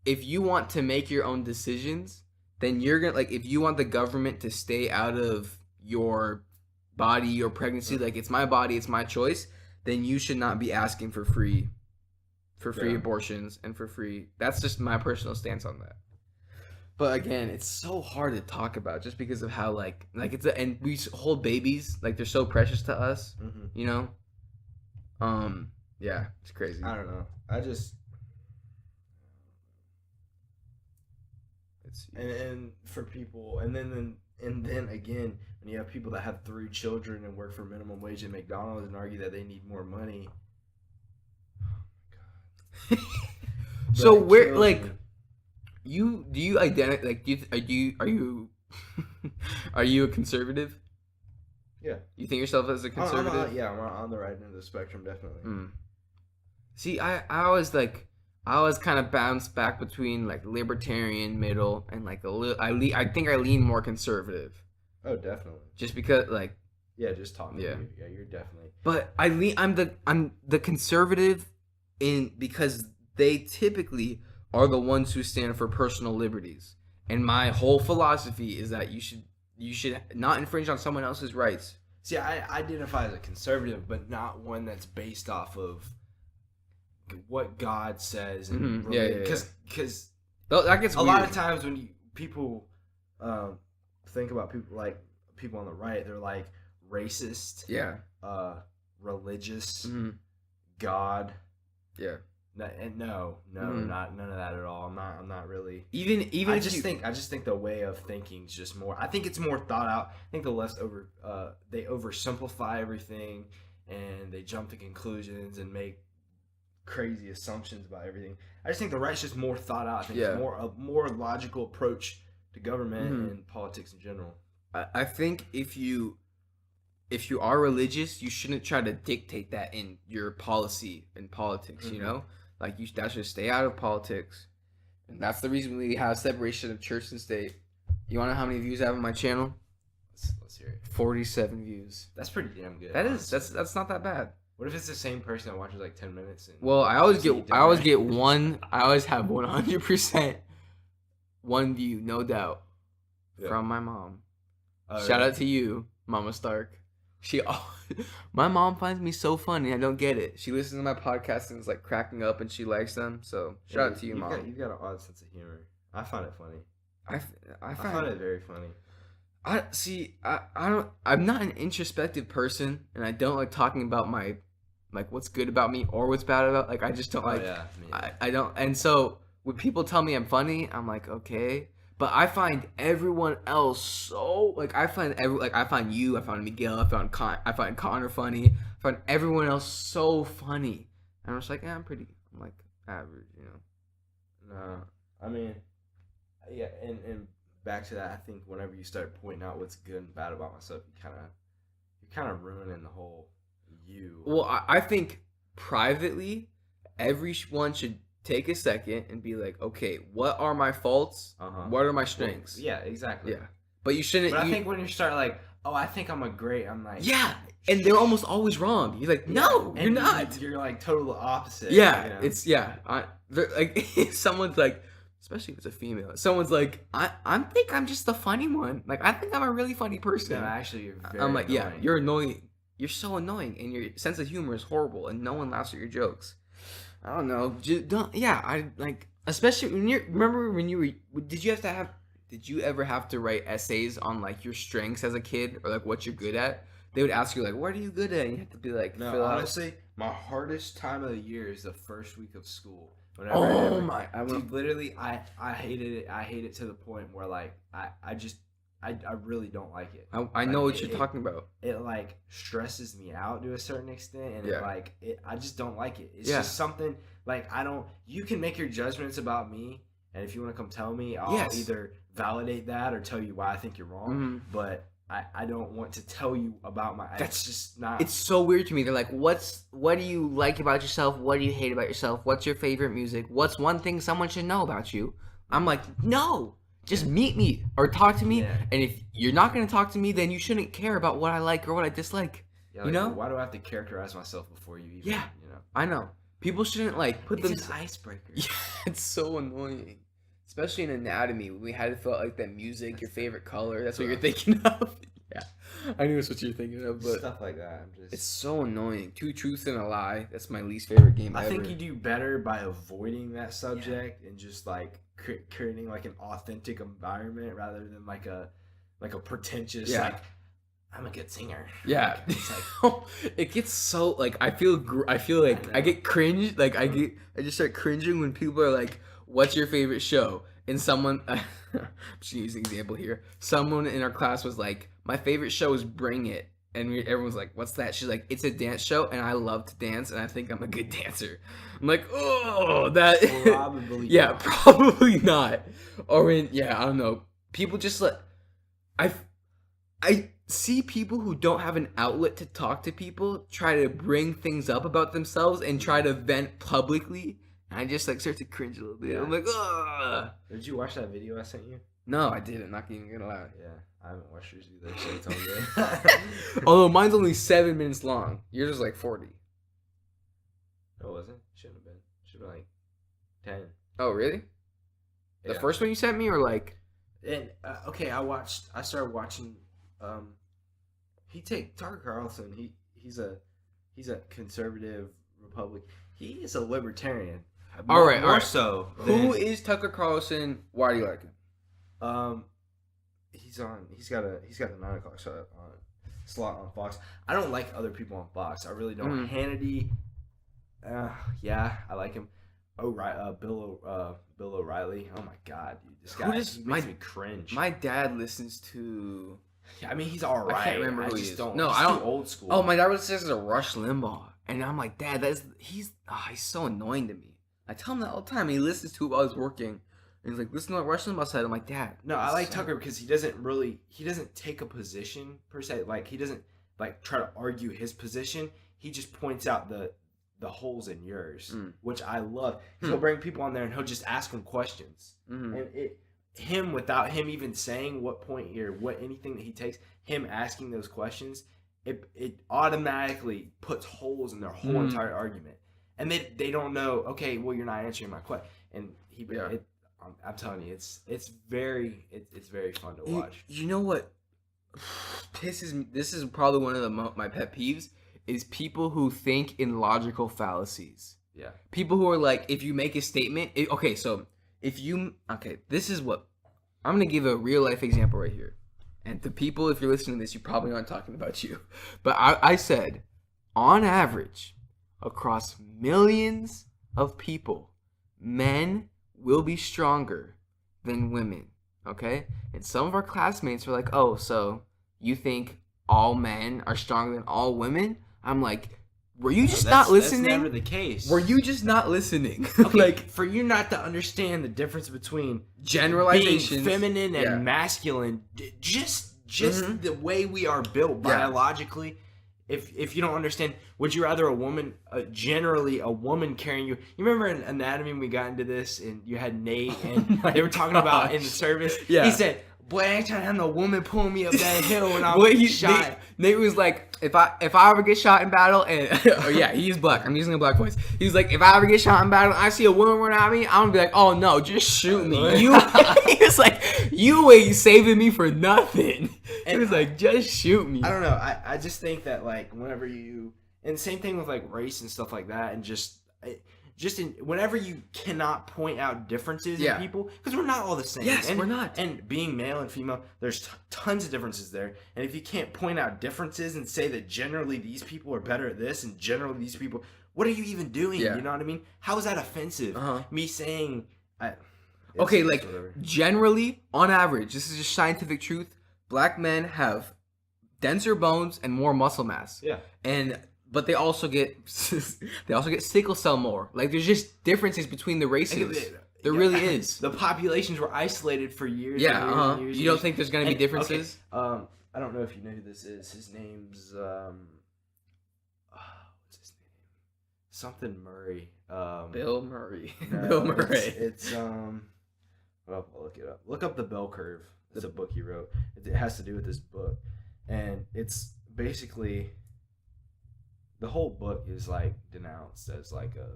A: to make your own decisions, then you're gonna if you want the government to stay out of your body, your pregnancy, it's my body, it's my choice, then you should not be asking for free abortions and for free. That's just my personal stance on that. But again, it's so hard to talk about just because of how and we hold babies they're so precious to us, you know. Yeah, it's crazy.
B: I don't know. And for people, and then again, when you have people that have 3 children and work for minimum wage at McDonald's and argue that they need more money. Oh my god.
A: So where do you identify are you a conservative?
B: Yeah.
A: You think yourself as a conservative?
B: I'm on the right end of the spectrum, definitely.
A: See, I always kind of bounce back between libertarian, middle, and a little. I think I lean more conservative.
B: Oh, definitely.
A: Just because
B: yeah, just talking. Yeah, you're definitely.
A: But I'm the conservative because they typically are the ones who stand for personal liberties, and my whole philosophy is that you should not infringe on someone else's rights.
B: See, I identify as a conservative, but not one that's based off of what God says, and because
A: that gets
B: a lot of times when people think about people on the right, they're racist, religious, God, and no, not none of that at all. I'm not really.
A: Even
B: I just think the way of thinking is just more. I think it's more thought out. I think the left they oversimplify everything, and they jump to conclusions and make crazy assumptions about everything. I just think the right's just more thought out. I think it's a more logical approach to government and politics in general.
A: I think if you are religious, you shouldn't try to dictate that in your policy and politics. You know, that should stay out of politics, and that's the reason we have separation of church and state. You want to know how many views I have on my channel?
B: Let's hear it.
A: 47 views.
B: That's pretty damn good.
A: That is. That's not that bad.
B: What if it's the same person that watches like 10 minutes? And
A: Well, I always get one. I always have 100% one view, no doubt, from my mom.
B: Oh,
A: Shout
B: really?
A: out to you, Mama Stark. My mom finds me so funny. I don't get it. She listens to my podcast and is like cracking up, and she likes them. So shout out to you, Mom.
B: You've got an odd sense of humor. I find it funny.
A: I
B: I find it very funny.
A: I'm not an introspective person, and I don't like talking about my like what's good about me or what's bad about. Like I just don't like.
B: Yeah,
A: I don't. And so when people tell me I'm funny, I'm like okay. But I find everyone else so like I find you, I find Miguel, I find Connor funny. I find everyone else so funny. And I'm just like, I'm like average, you know.
B: No, I mean, yeah, and back to that, I think whenever you start pointing out what's good and bad about myself, you're kind of ruining the whole you.
A: Well, I think privately, everyone should take a second and be like, okay, what are my faults? What are my strengths?
B: Well, yeah, exactly.
A: Yeah, but you shouldn't.
B: But I think when you start like, oh, I think I'm I'm like,
A: yeah, and they're almost always wrong. You're like, no, you're not.
B: You're like total opposite.
A: Yeah,
B: you know?
A: it's like someone's like, especially if it's a female. Someone's like, I think I'm just the funny one. Like I think I'm a really funny person.
B: No, actually, you're very
A: I'm like,
B: annoying.
A: yeah, you're annoying. You're so annoying, and your sense of humor is horrible, and no one laughs at your jokes. I don't know. Just don't. Yeah, I like. Especially when remember when you were. Did you ever have to write essays on like your strengths as a kid or like what you're good at? They would ask you like, "What are you good at?" And you have to be like,
B: "No,
A: fill
B: honestly, my hardest time of the year is the first week of school." Dude, literally, I hated it. I hate it to the point where like I really don't like it.
A: I know what you're talking about.
B: It like stresses me out to a certain extent, and I just don't like it. It's
A: Yeah.
B: just something like I don't. You can make your judgments about me, and if you want to come tell me, I'll either validate that or tell you why I think you're wrong.
A: Mm-hmm.
B: But I don't want to tell you about my. That's just not.
A: It's so weird to me. They're like, what do you like about yourself? What do you hate about yourself? What's your favorite music? What's one thing someone should know about you? I'm like, no. Just meet me or talk to me, and if you're not going to talk to me, then you shouldn't care about what I like or what I dislike.
B: Yeah, like,
A: you know?
B: Why do I have to characterize myself before you even?
A: Yeah,
B: you know.
A: I know. People shouldn't like put them.
B: It's an icebreaker.
A: Yeah, it's so annoying, especially in anatomy when we had to fill out like that music, your favorite color. That's what you're thinking of. Yeah, I knew that's what you're thinking of, but
B: stuff like that.
A: It's so annoying. 2 truths and a lie. That's my least favorite game ever.
B: I think you do better by avoiding that subject and just like creating like an authentic environment rather than like a pretentious like I'm a good singer.
A: Yeah, it gets so like I feel like I get cringe. Like I just start cringing when people are like, "What's your favorite show?" And someone, I'm just using an example here. Someone in our class was like, "My favorite show is Bring It," and everyone's like, "What's that?" She's like, "It's a dance show, and I love to dance, and I think I'm a good dancer." I'm like, "Oh, that
B: probably
A: yeah,
B: not.
A: probably not." Or when I don't know. People just I see people who don't have an outlet to talk to people try to bring things up about themselves and try to vent publicly. And I just like start to cringe a little bit. I'm like, ugh.
B: Did you watch that video I sent you?
A: No, I didn't. Not even gonna lie.
B: Yeah, I haven't watched yours either, so it's all good.
A: Although mine's only 7 minutes long. Yours is like 40.
B: No, it wasn't. Shouldn't have been. Should have been like 10.
A: Oh, really? The
B: Yeah.
A: first one you sent me, or like?
B: And okay, I started watching. Tucker Carlson. He's a conservative Republican. He is a libertarian.
A: All right.
B: So
A: who is Tucker Carlson? Why do you like him?
B: He's got a 9 o'clock slot on Fox. I don't like other people on Fox. I really don't. Hannity. Yeah, I like him. Bill O'Reilly. Oh my God, dude, this guy makes me cringe.
A: My dad listens to.
B: I mean, he's all right.
A: I can't remember who he is. No,
B: I don't. Old school.
A: Oh, my dad listens to Rush Limbaugh, and I'm like, Dad, he's so annoying to me. I tell him that all the time. He listens to it while he's working, and he's like, listen to what Rush Limbaugh said. I'm like, Dad.
B: No, I like Tucker because he doesn't take a position per se. Like he doesn't like try to argue his position. He just points out the holes in yours, which I love. He'll bring people on there and he'll just ask them questions, and without him even saying what point or what anything that he takes, him asking those questions it automatically puts holes in their whole entire argument, and they don't know. Okay, well, you're not answering my question, and I'm telling you, it's very fun to watch.
A: You know what this is probably one of my pet peeves is people who think in logical fallacies.
B: Yeah.
A: People who are like, if you make a statement, this is what I'm gonna give a real life example right here. And the people, if you're listening to this, you probably aren't talking about you. But I said, on average, across millions of people, men will be stronger than women. Okay? And some of our classmates were like, oh, so you think all men are stronger than all women? I'm like, were you just not listening?
B: That's never the case.
A: Were you just not listening?
B: Okay,
A: like,
B: for you not to understand the difference between
A: generalizations,
B: being feminine and masculine, just the way we are built biologically. If you don't understand, would you rather a woman, generally a woman carrying you? You remember in Anatomy when we got into this and you had Nate and they were talking about in the service?
A: Yeah.
B: He said, boy, I ain't trying to have no woman pulling me up that hill when I'm shot.
A: Nate was like, if I ever get shot in battle, and oh yeah, he's black. I'm using a black voice. He's like, if I ever get shot in battle, and I see a woman run at me, I'm gonna be like, oh no, just shoot me. He was like, you ain't saving me for nothing. And he was like, just shoot me.
B: I don't know. I just think that like whenever and same thing with like race and stuff like that, and whenever you cannot point out differences in people, because we're not all the same.
A: Yes,
B: and,
A: we're not.
B: And being male and female, there's tons of differences there. And if you can't point out differences and say that generally these people are better at this and generally these people, what are you even doing?
A: Yeah.
B: You know what I mean? How is that offensive? Me saying,
A: okay, like whatever. Generally, on average, this is just scientific truth. Black men have denser bones and more muscle mass.
B: Yeah.
A: But they also get sickle cell more. Like there's just differences between the races. There really is.
B: The populations were isolated for years.
A: Yeah.
B: And years and years.
A: You don't think there's gonna be differences?
B: Okay, I don't know if you know who this is. His name's what's his name? Something Murray.
A: Bill Murray.
B: No,
A: Bill Murray.
B: It's well, I'll look it up. Look up The Bell Curve. It's a book he wrote. It has to do with this book, and it's basically. The whole book is like denounced as like a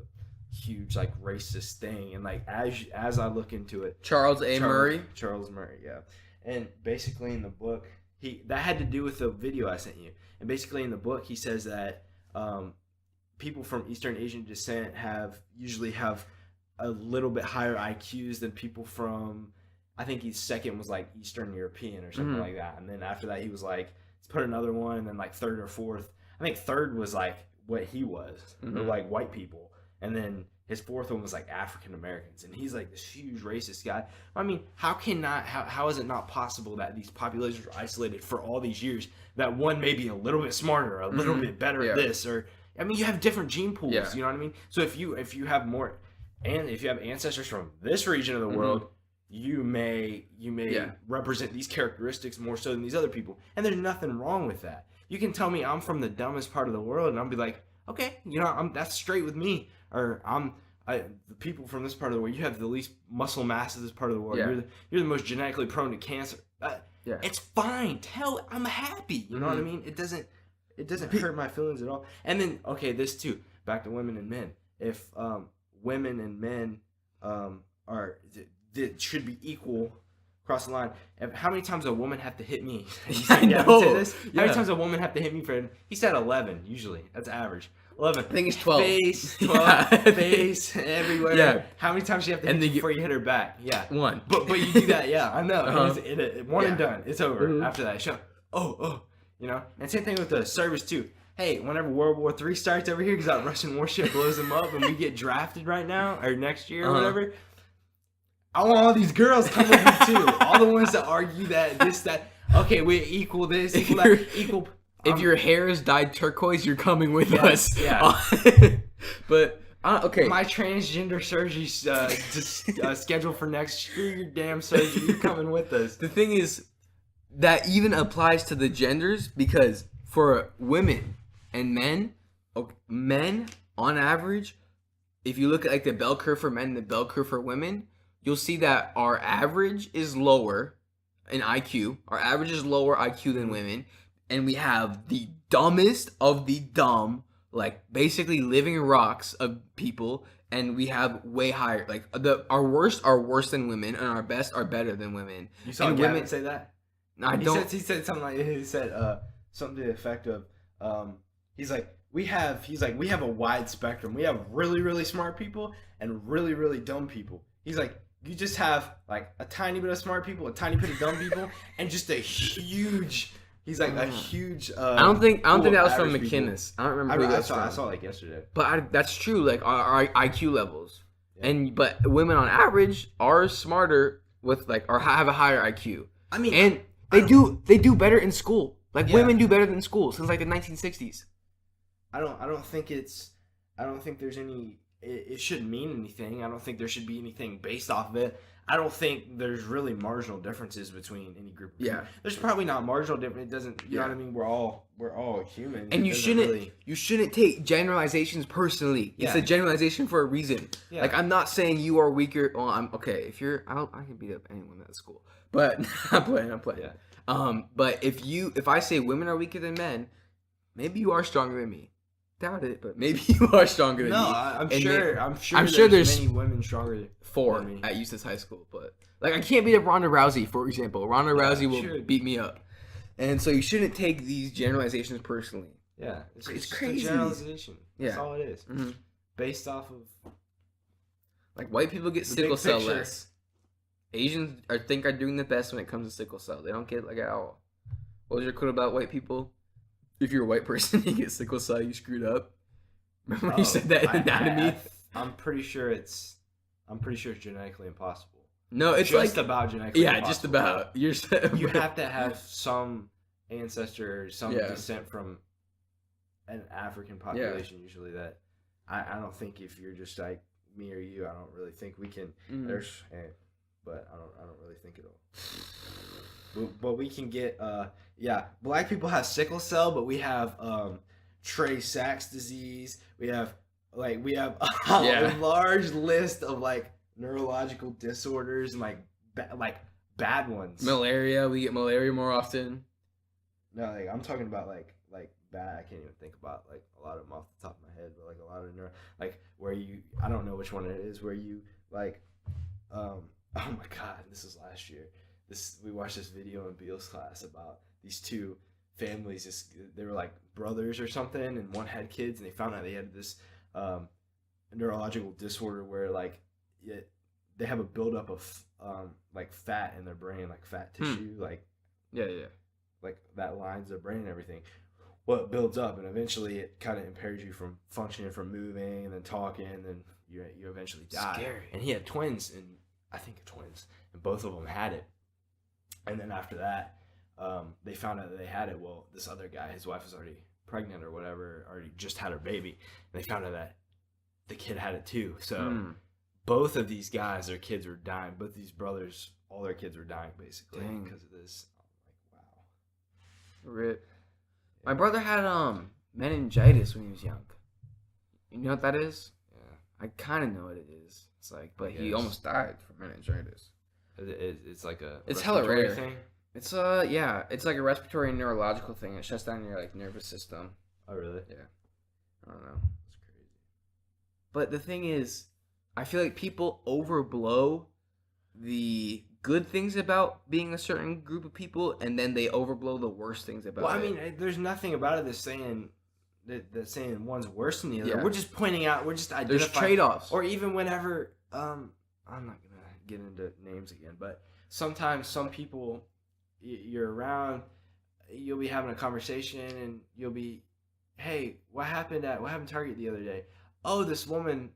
B: huge like racist thing, and like as I look into it,
A: Charles Murray,
B: yeah. And basically in the book, that had to do with the video I sent you. And basically in the book, he says that people from Eastern Asian descent usually have a little bit higher IQs than people from. I think his second was like Eastern European or something like that, and then after that he was like, let's put another one, and then like third or fourth. I think third was like what he was, or like white people, and then his fourth one was like African Americans, and he's like this huge racist guy. I mean, how is it not possible that these populations were isolated for all these years? That one may be a little bit smarter, a little bit better at this, or I mean, you have different gene pools. Yeah. You know what I mean? So if you have more, and if you have ancestors from this region of the world. You may represent these characteristics more so than these other people, and there's nothing wrong with that. You can tell me I'm from the dumbest part of the world, and I'll be like, okay, that's straight with me. Or the people from this part of the world, you have the least muscle mass of this part of the world. Yeah. You're the most genetically prone to cancer. It's fine. I'm happy. You know what I mean? It doesn't hurt my feelings at all. And then this too. Back to women and men. If women and men that should be equal across the line. How many times a woman have to hit me?
A: I know.
B: How many times a woman have to hit me for? He said 11 usually. That's average. 11.
A: I think it's 12.
B: Face, 12, face, everywhere. Yeah. How many times you have to hit before you hit her back? Yeah.
A: One.
B: But you do that. Yeah, I know. One and done. It's over after that. Show. Oh. And same thing with the service too. Hey, whenever World War III starts over here, because that Russian warship blows them up, and we get drafted right now or next year or whatever. I want all these girls coming with me too. All the ones that argue that. Okay, we equal this, equal that, equal.
A: If your hair is dyed turquoise, you're coming with us.
B: Yeah.
A: But okay.
B: My transgender surgery scheduled for next year. Your damn surgery. You're coming with us.
A: The thing is, that even applies to the genders, because for women and men on average, if you look at like the bell curve for men and the bell curve for women, you'll see that our average is lower in IQ. Our average is lower IQ than women. and we have the dumbest of the dumb, like basically living rocks of people, and we have way higher, like our worst are worse than women, and our best are better than women.
B: You saw
A: and
B: Gavin
A: women
B: say that?
A: I don't.
B: He said something like something to the effect of we have a wide spectrum. We have really, really smart people and really, really dumb people. He's like, you just have like a tiny bit of smart people, a tiny bit of dumb people, and just a huge. He's like a huge.
A: I don't think that was from
B: average people.
A: McInnes. I don't remember.
B: I saw it like yesterday.
A: But that's true. Like our IQ levels, but women on average are smarter with like or have a higher IQ.
B: I mean,
A: and they do better in school. Like women do better than school since like the 1960s.
B: I don't think there's any. It shouldn't mean anything. I don't think there should be anything based off of it. I don't think there's really marginal differences between any group of people.
A: Yeah.
B: There's probably not marginal difference. It doesn't, you know what I mean? We're all human.
A: And you shouldn't take generalizations personally.
B: Yeah.
A: It's a generalization for a reason.
B: Yeah.
A: Like I'm not saying you are weaker. Well, I'm okay. If you're I can beat up anyone at school. But I'm playing.
B: Yeah.
A: But if I say women are weaker than men, maybe you are stronger than me. Doubt it, but maybe you are stronger than me.
B: I'm sure there's many women stronger.
A: 4 at Eustis High School, but like I can't beat up Ronda Rousey, for example. Ronda Rousey will beat me up, and so you shouldn't take these generalizations personally.
B: Yeah, it's
A: crazy.
B: A generalization. That's
A: Yeah.
B: all it is.
A: Mm-hmm.
B: Based off of
A: like white people get sickle cell less. Asians are doing the best when it comes to sickle cell. They don't get like at all. What was your quote about white people? If you're a white person, you get sickle cell, you screwed up. Remember when you said that in anatomy?
B: I'm pretty sure it's genetically impossible.
A: No, it's
B: just
A: like
B: about genetically impossible.
A: just about.
B: You have to have some ancestor, some descent from an African population usually. That I don't think if you're just like me or you, I don't really think we can. But I don't really think it'll. But we can get black people have sickle cell, but we have Tay-Sachs disease. We have a large list of like neurological disorders and like bad ones.
A: Malaria, we get malaria more often.
B: No, like I'm talking about like bad. I can't even think about like a lot of them off the top of my head, but like a lot of like where you, I don't know which one it is, where you like oh my god, this is last year. We watched this video in Beal's class about these two families. They were like brothers or something, and one had kids, and they found out they had this neurological disorder where like they have a buildup of like fat in their brain, like fat tissue, like like that lines their brain and everything. Well, it builds up, and eventually it kind of impairs you from functioning, from moving, and then talking, and then you eventually die.
A: Scary.
B: And he had twins, and and both of them had it. And then after that, they found out that they had it. Well, this other guy, his wife was already pregnant or whatever, already just had her baby, and they found out that the kid had it too. So both of these guys, their kids were dying. Both these brothers, all their kids were dying basically because of this. I'm like, wow.
A: Rip. My brother had meningitis when he was young. You know what that is?
B: Yeah.
A: I kind of know what it is. It's like, but he almost died from meningitis.
B: It's like a.
A: It's hella rare.
B: Thing?
A: It's it's like a respiratory and neurological thing. It shuts down your like nervous system.
B: Oh really?
A: Yeah. I don't know. That's crazy. But the thing is, I feel like people overblow the good things about being a certain group of people, and then they overblow the worst things about it.
B: Well, I mean, there's nothing about it that's saying one's worse than the other.
A: Yeah.
B: We're just pointing out. We're just identifying.
A: There's trade-offs. Or
B: even whenever I'm not gonna get into names again, but sometimes some people you're around, you'll be having a conversation, and you'll be, hey, what happened Target the other day? Oh, this woman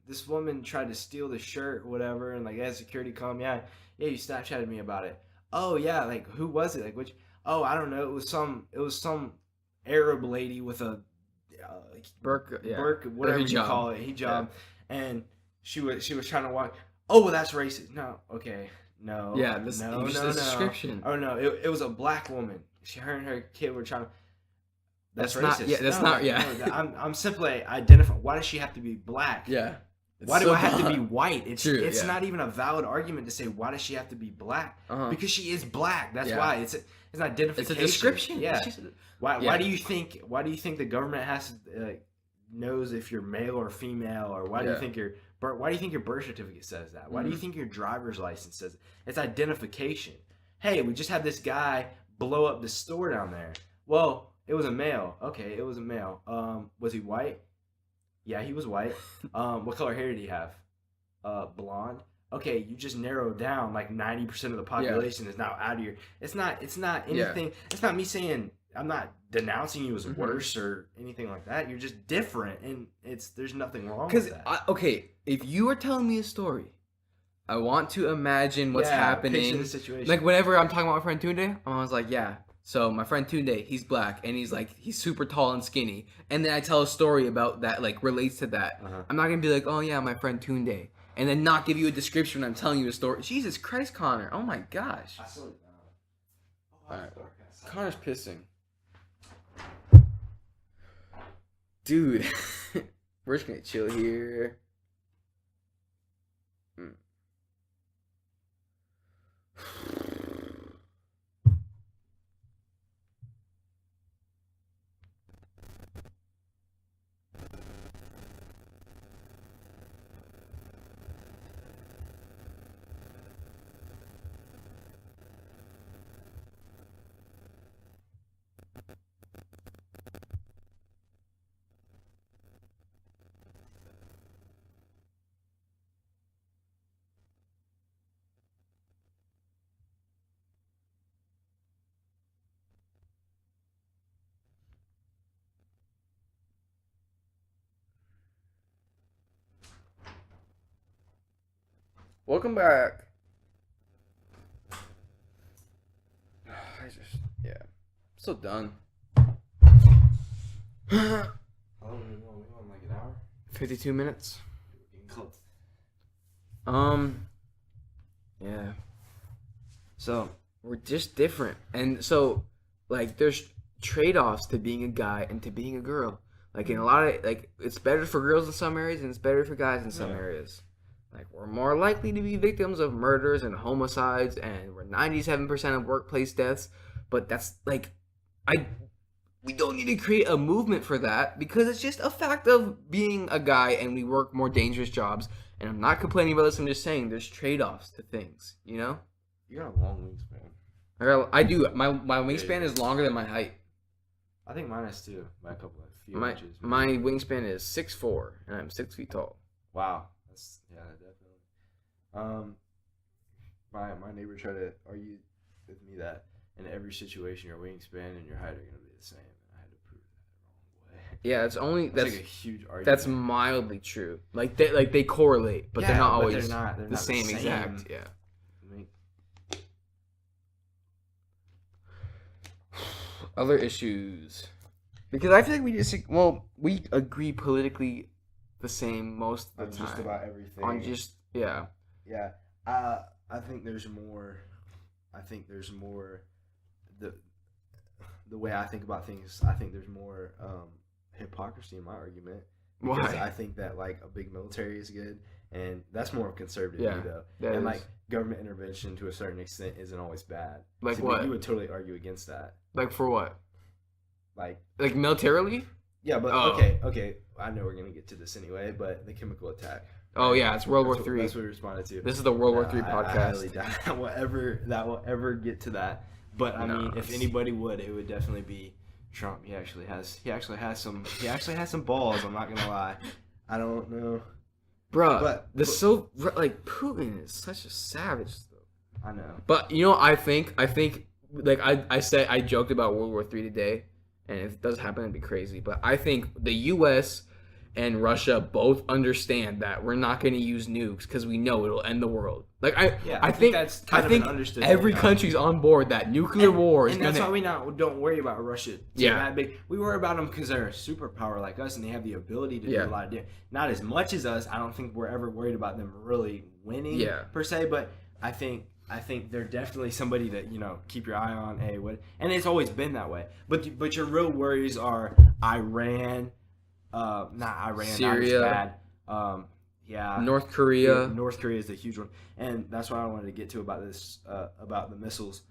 B: tried to steal the shirt or whatever, and like as security come, yeah, you Snapchatted me about it. Oh yeah, like who was it? Like which? Oh, I don't know. It was some Arab lady with a burqa, whatever you call it, hijab, and she was trying to walk. Oh, well, that's racist. No, okay, no.
A: Yeah, no. Description.
B: Oh no, it was a black woman. Her and her kid were trying to. That's racist.
A: Not, yeah, that's not. Yeah.
B: I'm simply identifying. Why does she have to be black?
A: Yeah.
B: Why do I have to be white? It's
A: yeah.
B: not even a valid argument to say why does she have to be black?
A: Uh-huh.
B: Because she is black. That's why. It's identification.
A: It's a description.
B: Yeah.
A: It's just
B: Why do you think the government has to knows if you're male or female, or why do you think your birth certificate says that? Why do you think your driver's license says it? It's identification. Hey, we just had this guy blow up the store down there. Well, it was a male. Okay, it was a male. Was he white? Yeah, he was white. What color hair did he have? Blonde. Okay, you just narrowed down like 90% of the population is now out of your. It's not anything. It's not me saying I'm not denouncing you as worse or anything like that. You're just different, and there's nothing wrong with that.
A: Okay, if you were telling me a story, I want to imagine what's happening.
B: Picture the situation.
A: Like whenever I'm talking about my friend Tunde, I was like, yeah. So my friend Tunde, he's black, and he's super tall and skinny, and then I tell a story about that, like relates to that. I'm not gonna be like, oh yeah, my friend Tunde, and then not give you a description when I'm telling you a story. Jesus Christ, Connor! Oh my gosh!
B: I saw it now.
A: All right. Connor's pissing. Dude, we're just gonna chill here. Welcome back. I'm so done.
B: How long are we going? Like an hour?
A: 52 minutes.
B: Getting close.
A: Yeah. So we're just different, and so like there's trade-offs to being a guy and to being a girl. Like in a lot of it's better for girls in some areas and it's better for guys in some areas. Like we're more likely to be victims of murders and homicides, and we're 97% of workplace deaths. But that's we don't need to create a movement for that because it's just a fact of being a guy and we work more dangerous jobs. And I'm not complaining about this. I'm just saying there's trade-offs to things, you know?
B: You got a long wingspan.
A: I do. My wingspan is longer than my height.
B: I think mine is too, by a few inches.
A: My wingspan is 6'4", and I'm 6 feet tall.
B: Wow. That's definitely. My neighbor tried to argue with me that in every situation your wingspan and your height are going to be the same, and I had to prove that the wrong way.
A: Yeah, that's
B: like a huge argument.
A: That's mildly true. Like they correlate, but they're not always
B: they're
A: the
B: not
A: same exact. Yeah. Other issues, because I feel like we agree politically the same most of the time.
B: Just about everything.
A: Yeah.
B: I think there's more. The way I think about things, I think there's more hypocrisy in my argument.
A: Why?
B: Because I think that like a big military is good, and that's more conservative though. And
A: is.
B: Like government intervention to a certain extent isn't always bad.
A: Like what?
B: You would totally argue against that.
A: Like for what?
B: Like
A: militarily?
B: Yeah, but okay. I know we're gonna get to this anyway, but the chemical attack.
A: Oh yeah, it's World War III.
B: That's what we responded to.
A: This is the World War III podcast.
B: I highly doubt that will ever get to that. But I mean, if anybody would, it would definitely be Trump. He actually has some balls. I'm not gonna lie. I don't know,
A: bruh. Putin is such a savage though.
B: I know.
A: But I think like I joked about World War III today, and if it does happen, it'd be crazy. But I think the U.S. and Russia both understand that we're not going to use nukes because we know it'll end the world. Like I think
B: that's kind of an understood.
A: Every country's on board that nuclear war is going to.
B: And that's why we don't worry about Russia.
A: Yeah.
B: We worry about them because they're a superpower like us and they have the ability to do a lot of damage. Not as much as us. I don't think we're ever worried about them really winning per se. But I think they're definitely somebody that keep your eye on. And it's always been that way. But your real worries are Iran. Not Iran,
A: Syria,
B: bad.
A: North Korea.
B: Yeah, North Korea is the huge one, and that's what I wanted to get to about this, about the missiles.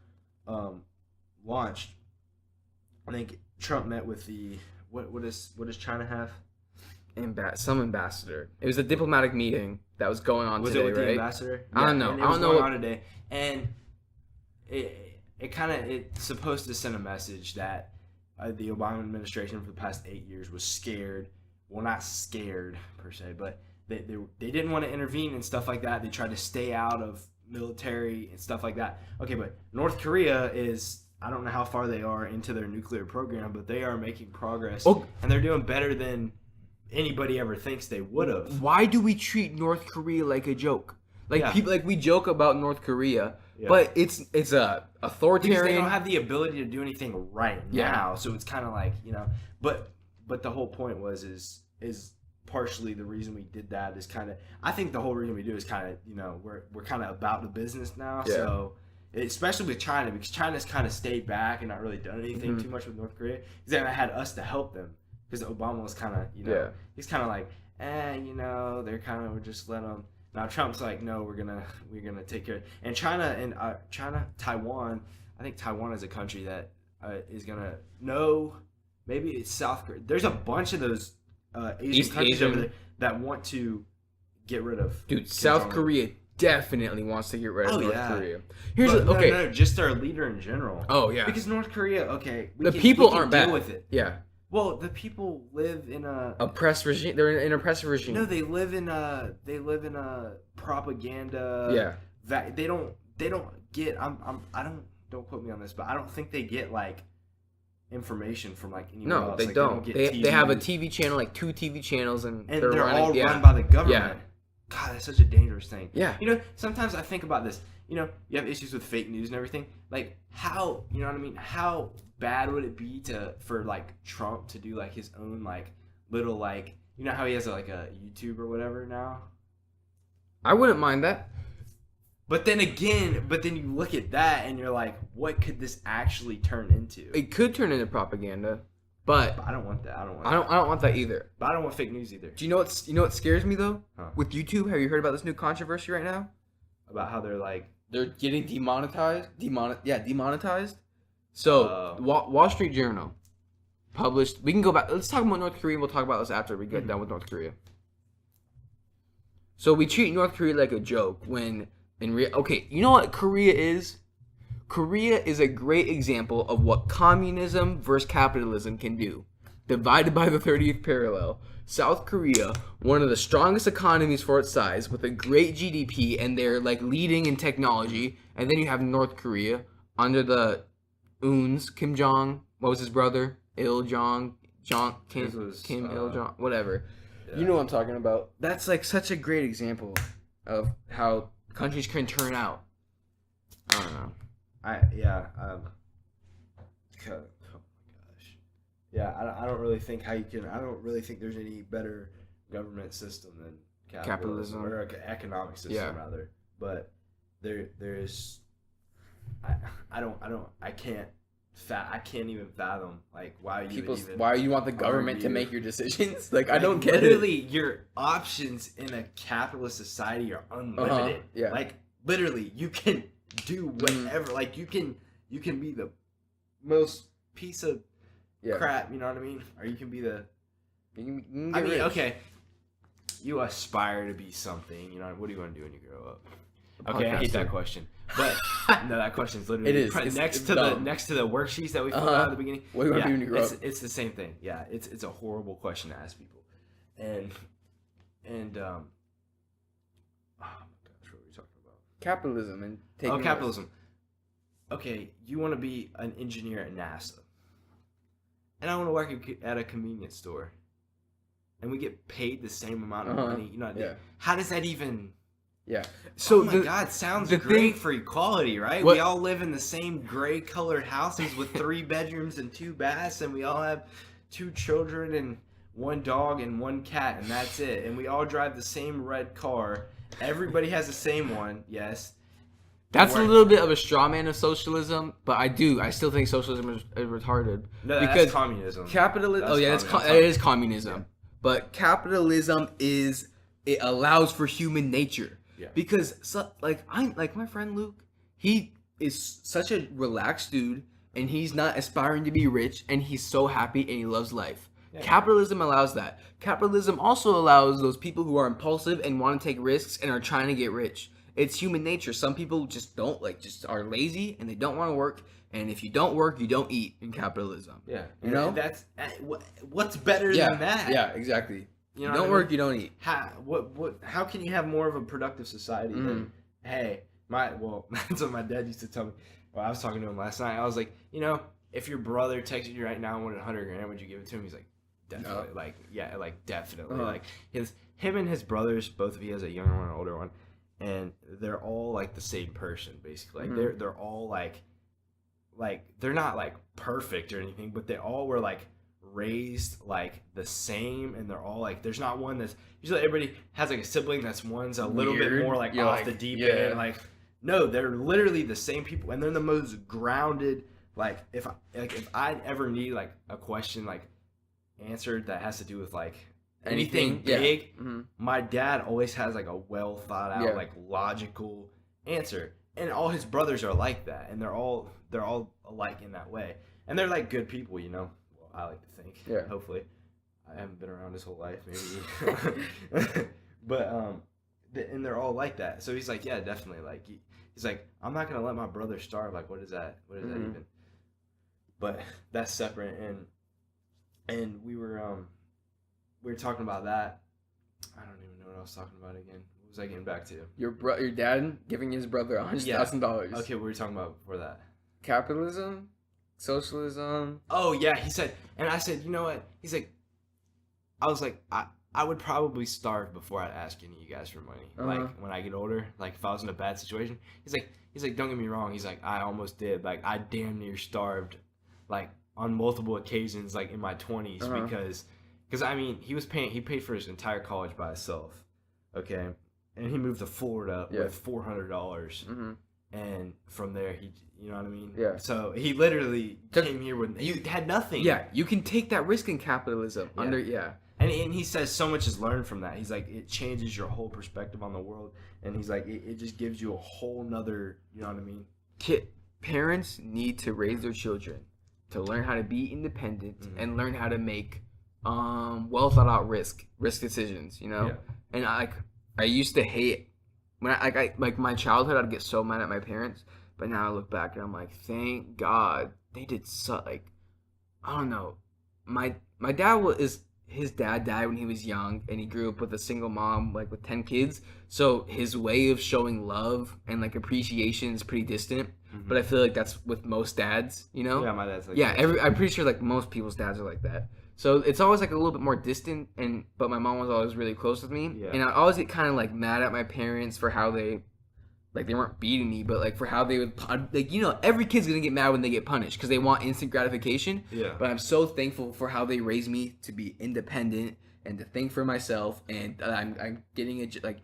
B: launched, I think Trump met with the what does China have?
A: Some ambassador. It was a diplomatic meeting that was going on
B: Was
A: today,
B: it with
A: right?
B: the ambassador?
A: I don't know.
B: And it
A: I
B: was
A: don't know
B: going
A: what...
B: on today, and it's supposed to send a message that the Obama administration for the past 8 years was scared. Well, not scared per se, but they didn't want to intervene and stuff like that. They tried to stay out of military and stuff like that. Okay, but North Korea is, I don't know how far they are into their nuclear program, but they are making progress, and they're doing better than anybody ever thinks they would have.
A: Why do we treat North Korea like a joke? Like people, like we joke about North Korea, but it's a authoritarian.
B: Because they don't have the ability to do anything right now, so it's kind of like, you know. But the whole point is partially the reason we did that is kind of, I think the whole reason we do is kind of, you know, we're kind of about the business now. Yeah. So especially with China, because China's kind of stayed back and not really done anything too much with North Korea. Because they had us to help them. Because Obama was kind of, you know, he's kind of like, you know, they're kind of, we're just let them. Now Trump's like, no, we're gonna take care of it. And Taiwan. I think Taiwan is a country that is gonna maybe it's South Korea. There's a bunch of those Asian countries over there that want to get rid of.
A: Dude, South Korea definitely wants to get rid of North Korea.
B: No, just our leader in general.
A: Oh yeah,
B: because North Korea,
A: the people aren't
B: deal
A: bad
B: with it.
A: Yeah.
B: Well, the people live in a
A: oppressed regime. They're in an oppressive regime.
B: No, they live in a propaganda.
A: Yeah.
B: That they don't get. Don't quote me on this, but I don't think they get like information from like anywhere else.
A: They
B: like,
A: don't. They have a TV channel, like 2 TV channels, and they're
B: all run by the government.
A: Yeah.
B: God, that's such a dangerous thing.
A: Yeah.
B: You know, sometimes I think about this. You know, you have issues with fake news and everything. Like, how, you know what I mean? How bad would it be for like Trump to do like his own like little like, you know how he has like a YouTube or whatever now?
A: I wouldn't mind that.
B: But then you look at that and you're like, what could this actually turn into?
A: It could turn into propaganda, but
B: I don't want that. I don't
A: want that either.
B: But I don't want fake news either.
A: Do you know what scares me though? Huh. With YouTube, have you heard about this new controversy right now?
B: About how
A: they're getting demonetized. Demonetized. So Wall Street Journal published. We can go back. Let's talk about North Korea. We'll talk about this after we get done with North Korea. So we treat North Korea like a joke when okay, you know what Korea is? Korea is a great example of what communism versus capitalism can do. Divided by the 30th parallel. South Korea, one of the strongest economies for its size, with a great GDP, and they're like leading in technology. And then you have North Korea under the Uns, Kim Jong, what was his brother? Kim Il Jong, whatever. Yeah. You know what I'm talking about. That's like such a great example of how countries can turn out. I don't know.
B: I don't really think I don't really think there's any better government system than capitalism or economic system rather. But there's I can't even fathom like why
A: you want the government to make your decisions. Like I don't get
B: literally it. Your options in a capitalist society are unlimited.
A: Yeah.
B: Like literally you can do whatever. Like you can be the most piece of crap, you know what I mean? Or you can be rich. Okay. You aspire to be something, you know, what do you want to do when you grow up? Okay, I hate that question. But no, that question's literally next to the worksheets that we filled out at the beginning.
A: What do you want to do when you grow up?
B: It's the same thing. Yeah, it's a horrible question to ask people. And oh my gosh, what were we talking about?
A: Capitalism and
B: capitalism. Okay, you want to be an engineer at NASA. And I want to work at a convenience store. And we get paid the same amount of money. You know, how does that even...
A: Yeah.
B: So oh my God, sounds great for equality, right? We all live in the same gray-colored houses with 3 bedrooms and 2 baths, and we all have 2 children and 1 dog and 1 cat, and that's it. And we all drive the same red car. Everybody has the same one, yes.
A: That's a little bit of a straw man of socialism, but I still think socialism is retarded.
B: No, that's communism.
A: Capitalism. That is communism. Yeah. But capitalism it allows for human nature.
B: Yeah.
A: Because my friend Luke, he is such a relaxed dude, and he's not aspiring to be rich, and he's so happy and he loves life.
B: Yeah.
A: Capitalism allows that. Capitalism also allows those people who are impulsive and want to take risks and are trying to get rich. It's human nature. Some people just don't just are lazy and they don't want to work. And if you don't work, you don't eat in capitalism.
B: Yeah,
A: you know
B: that's what's better than that.
A: Yeah, exactly.
B: You know,
A: don't work, you don't eat.
B: How can you have more of a productive society than, hey, that's what my dad used to tell me. Well, I was talking to him last night. I was like, if your brother texted you right now and wanted 100 grand, would you give it to him? He's like, definitely. No. Definitely.
A: Uh-huh.
B: Him and his brothers, both of he has a younger one and an older one, and they're all like the same person basically. Like they're all like they're not like perfect or anything, but they all were like raised like the same, and they're all like, there's not one that's usually everybody has like a sibling that's one's a little bit more like off the deep end. Like, no, they're literally the same people, and they're the most grounded. Like if I ever need like a question like answered that has to do with like anything big, my dad always has like a well thought out like logical answer, and all his brothers are like that, and they're all alike in that way, and they're like good people, Well, I like to think. Yeah. Hopefully, I haven't been around his whole life, maybe, but and they're all like that. So he's like, yeah, definitely. Like he's like, I'm not gonna let my brother starve. Like, what is that? What is that even? But that's separate, and we were talking about that. I don't even know what I was talking about again. What was I getting back to?
A: Your dad giving his brother $100,000.
B: Okay, what were you talking about before that?
A: Capitalism, socialism.
B: Oh yeah, he said, and I said, you know what? He's like, I was like, I would probably starve before I'd ask any of you guys for money. Like when I get older, like if I was in a bad situation. He's like, don't get me wrong. He's like, I almost did. Like I damn near starved, like on multiple occasions, like in my 20s because I mean he paid for his entire college by himself, okay, and he moved to Florida with $400, and from there he, you know what I mean? Yeah. So he literally came here with you had nothing.
A: Yeah, you can take that risk in capitalism.
B: And he says so much is learned from that. He's like, it changes your whole perspective on the world, and he's like, it just gives you a whole nother, you know what I mean?
A: Parents need to raise their children to learn how to be independent and learn how to make well thought out risk decisions, And I used to hate when I my childhood, I'd get so mad at my parents, but now I look back and I'm like, thank God they did I don't know. My dad his dad died when he was young, and he grew up with a single mom, like with 10 kids. So his way of showing love and like appreciation is pretty distant. But I feel like that's with most dads, Yeah,
B: my dad's like
A: that. I'm pretty sure like most people's dads are like that. So it's always like a little bit more distant, but my mom was always really close with me. Yeah. And I always get kind of like mad at my parents for how they weren't beating me, but like for how they would, like, every kid's gonna get mad when they get punished because they want instant gratification. Yeah. But I'm so thankful for how they raised me to be independent and to think for myself. And I'm getting it. Like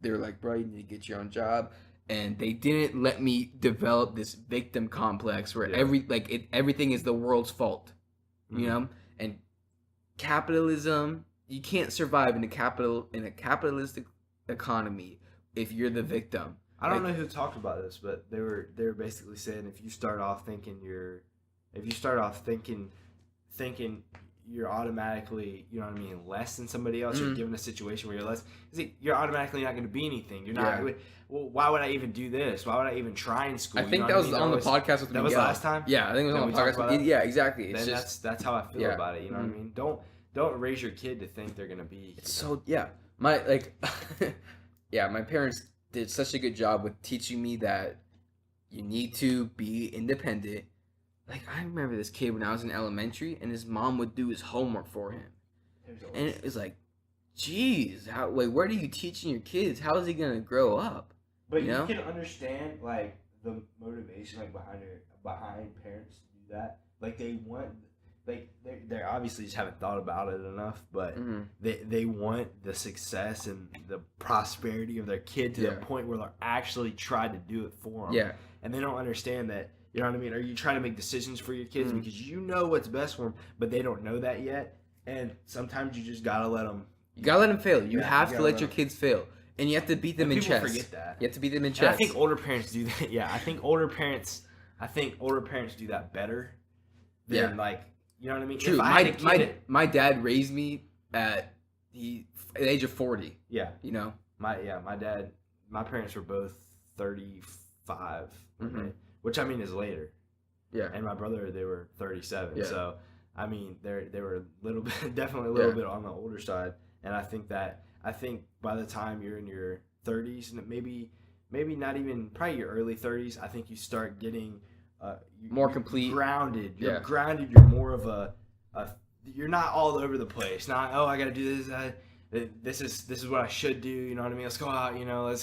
A: they were like, bro, you need to get your own job, and they didn't let me develop this victim complex where everything is the world's fault, And capitalism, you can't survive in a capitalistic economy if you're the victim.
B: I don't know who talked about this, but they were basically saying if you start off thinking you're automatically, you know what I mean, less than somebody else, you're given a situation where you're less, you're automatically not going to be anything. You're not. Well, why would I even do this? Why would I even try in school?
A: I think that was on the podcast with Miguel.
B: That was last time.
A: Yeah, I think it was on the podcast. Yeah, exactly.
B: It's just that's how I feel about it. You know what I mean? Don't raise your kid to think they're going to be.
A: It's so my my parents did such a good job with teaching me that you need to be independent. Like, I remember this kid when I was in elementary, and his mom would do his homework for him. And it was like, geez, where are you teaching your kids? How is he going to grow up?
B: But you can understand, like, the motivation, like, behind parents to do that. Like, they want... Like they obviously just haven't thought about it enough, but they want the success and the prosperity of their kid to the point where they're actually trying to do it for them. Yeah, and they don't understand that. You know what I mean? Are you trying to make decisions for your kids because you know what's best for them, but they don't know that yet? And sometimes you just gotta let them.
A: You gotta let them fail. You have to let your kids fail, and you have to beat them in chess.
B: People forget that.
A: You have to beat them in chess.
B: And I think older parents do that. Yeah, I think older parents I think older parents do that better than like, you know what I mean?
A: True.
B: If I had a kid,
A: my dad raised me at the age of 40.
B: Yeah.
A: You know?
B: My parents were both 35, which I mean is later.
A: Yeah.
B: And my brother, they were 37.
A: Yeah.
B: So, I mean, they were a little bit, definitely a little bit on the older side. And I think by the time you're in your 30s, and maybe not even, probably your early 30s, I think you start getting
A: more complete,
B: grounded. You're
A: Yeah.
B: grounded. You're more of a you're not all over the place. Not, oh, I got to do this. This is what I should do. You know what I mean? Let's go out. You know,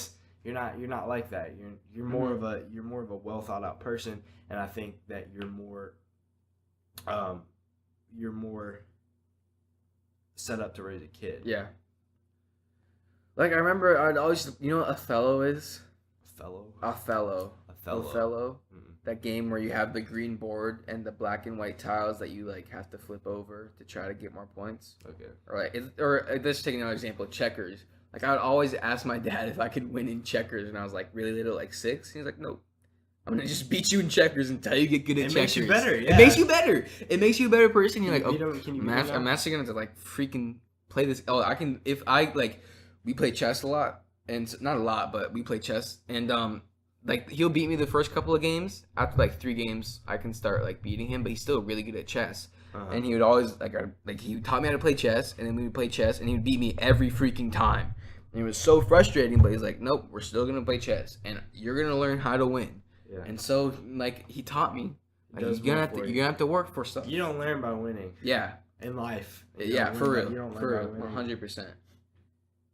B: You're not like that. You're more of a well thought out person, and I think that you're more set up to raise a kid.
A: Yeah. Like I remember, I'd always, you know what Othello is? Othello.
B: Mm-mm.
A: That game where you have the green board and the black and white tiles that you like have to flip over to try to get more points.
B: Okay.
A: Or let's take another example. Checkers. Like I would always ask my dad if I could win in checkers, and I was like really little, like 6. He was like, "Nope, I'm gonna just beat you in checkers until you get good at checkers."
B: It makes you better. Yeah.
A: It makes you better. It makes you a better person. You're like,
B: I'm
A: I'm actually gonna like freaking play this. Oh, I can if I like. We play chess a lot, and not a lot, but we play chess, and like he'll beat me the first couple of games. After like 3 games, I can start like beating him, but he's still really good at chess. And he would always he taught me how to play chess, and then we would play chess, and he would beat me every freaking time. And it was so frustrating, but he's like, "Nope, we're still gonna play chess, and you're gonna learn how to win."
B: Yeah.
A: And so like he taught me, like, you're gonna have to work for stuff.
B: You don't learn by winning.
A: Yeah.
B: In life.
A: Yeah, for real.
B: You don't
A: For
B: learn
A: real,
B: by winning.
A: 100%.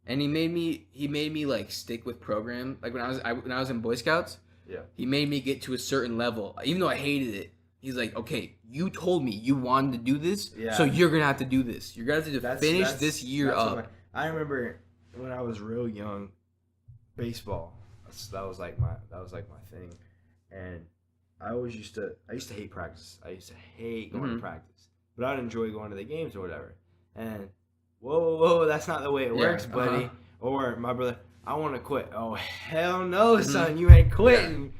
A: And he made me like stick with program. Like when I was in Boy Scouts,
B: Yeah.
A: he made me get to a certain level, even though I hated it. He's like, "Okay, you told me you wanted to do this, so you're gonna have to do this. You're gonna have to finish this year up."
B: I remember when I was real young, baseball. That was like my thing, and I used to hate practice. I used to hate going to practice, but I'd enjoy going to the games or whatever. And whoa, that's not the way it works, buddy. Or my brother, I want to quit. Oh hell no, son, you ain't quitting.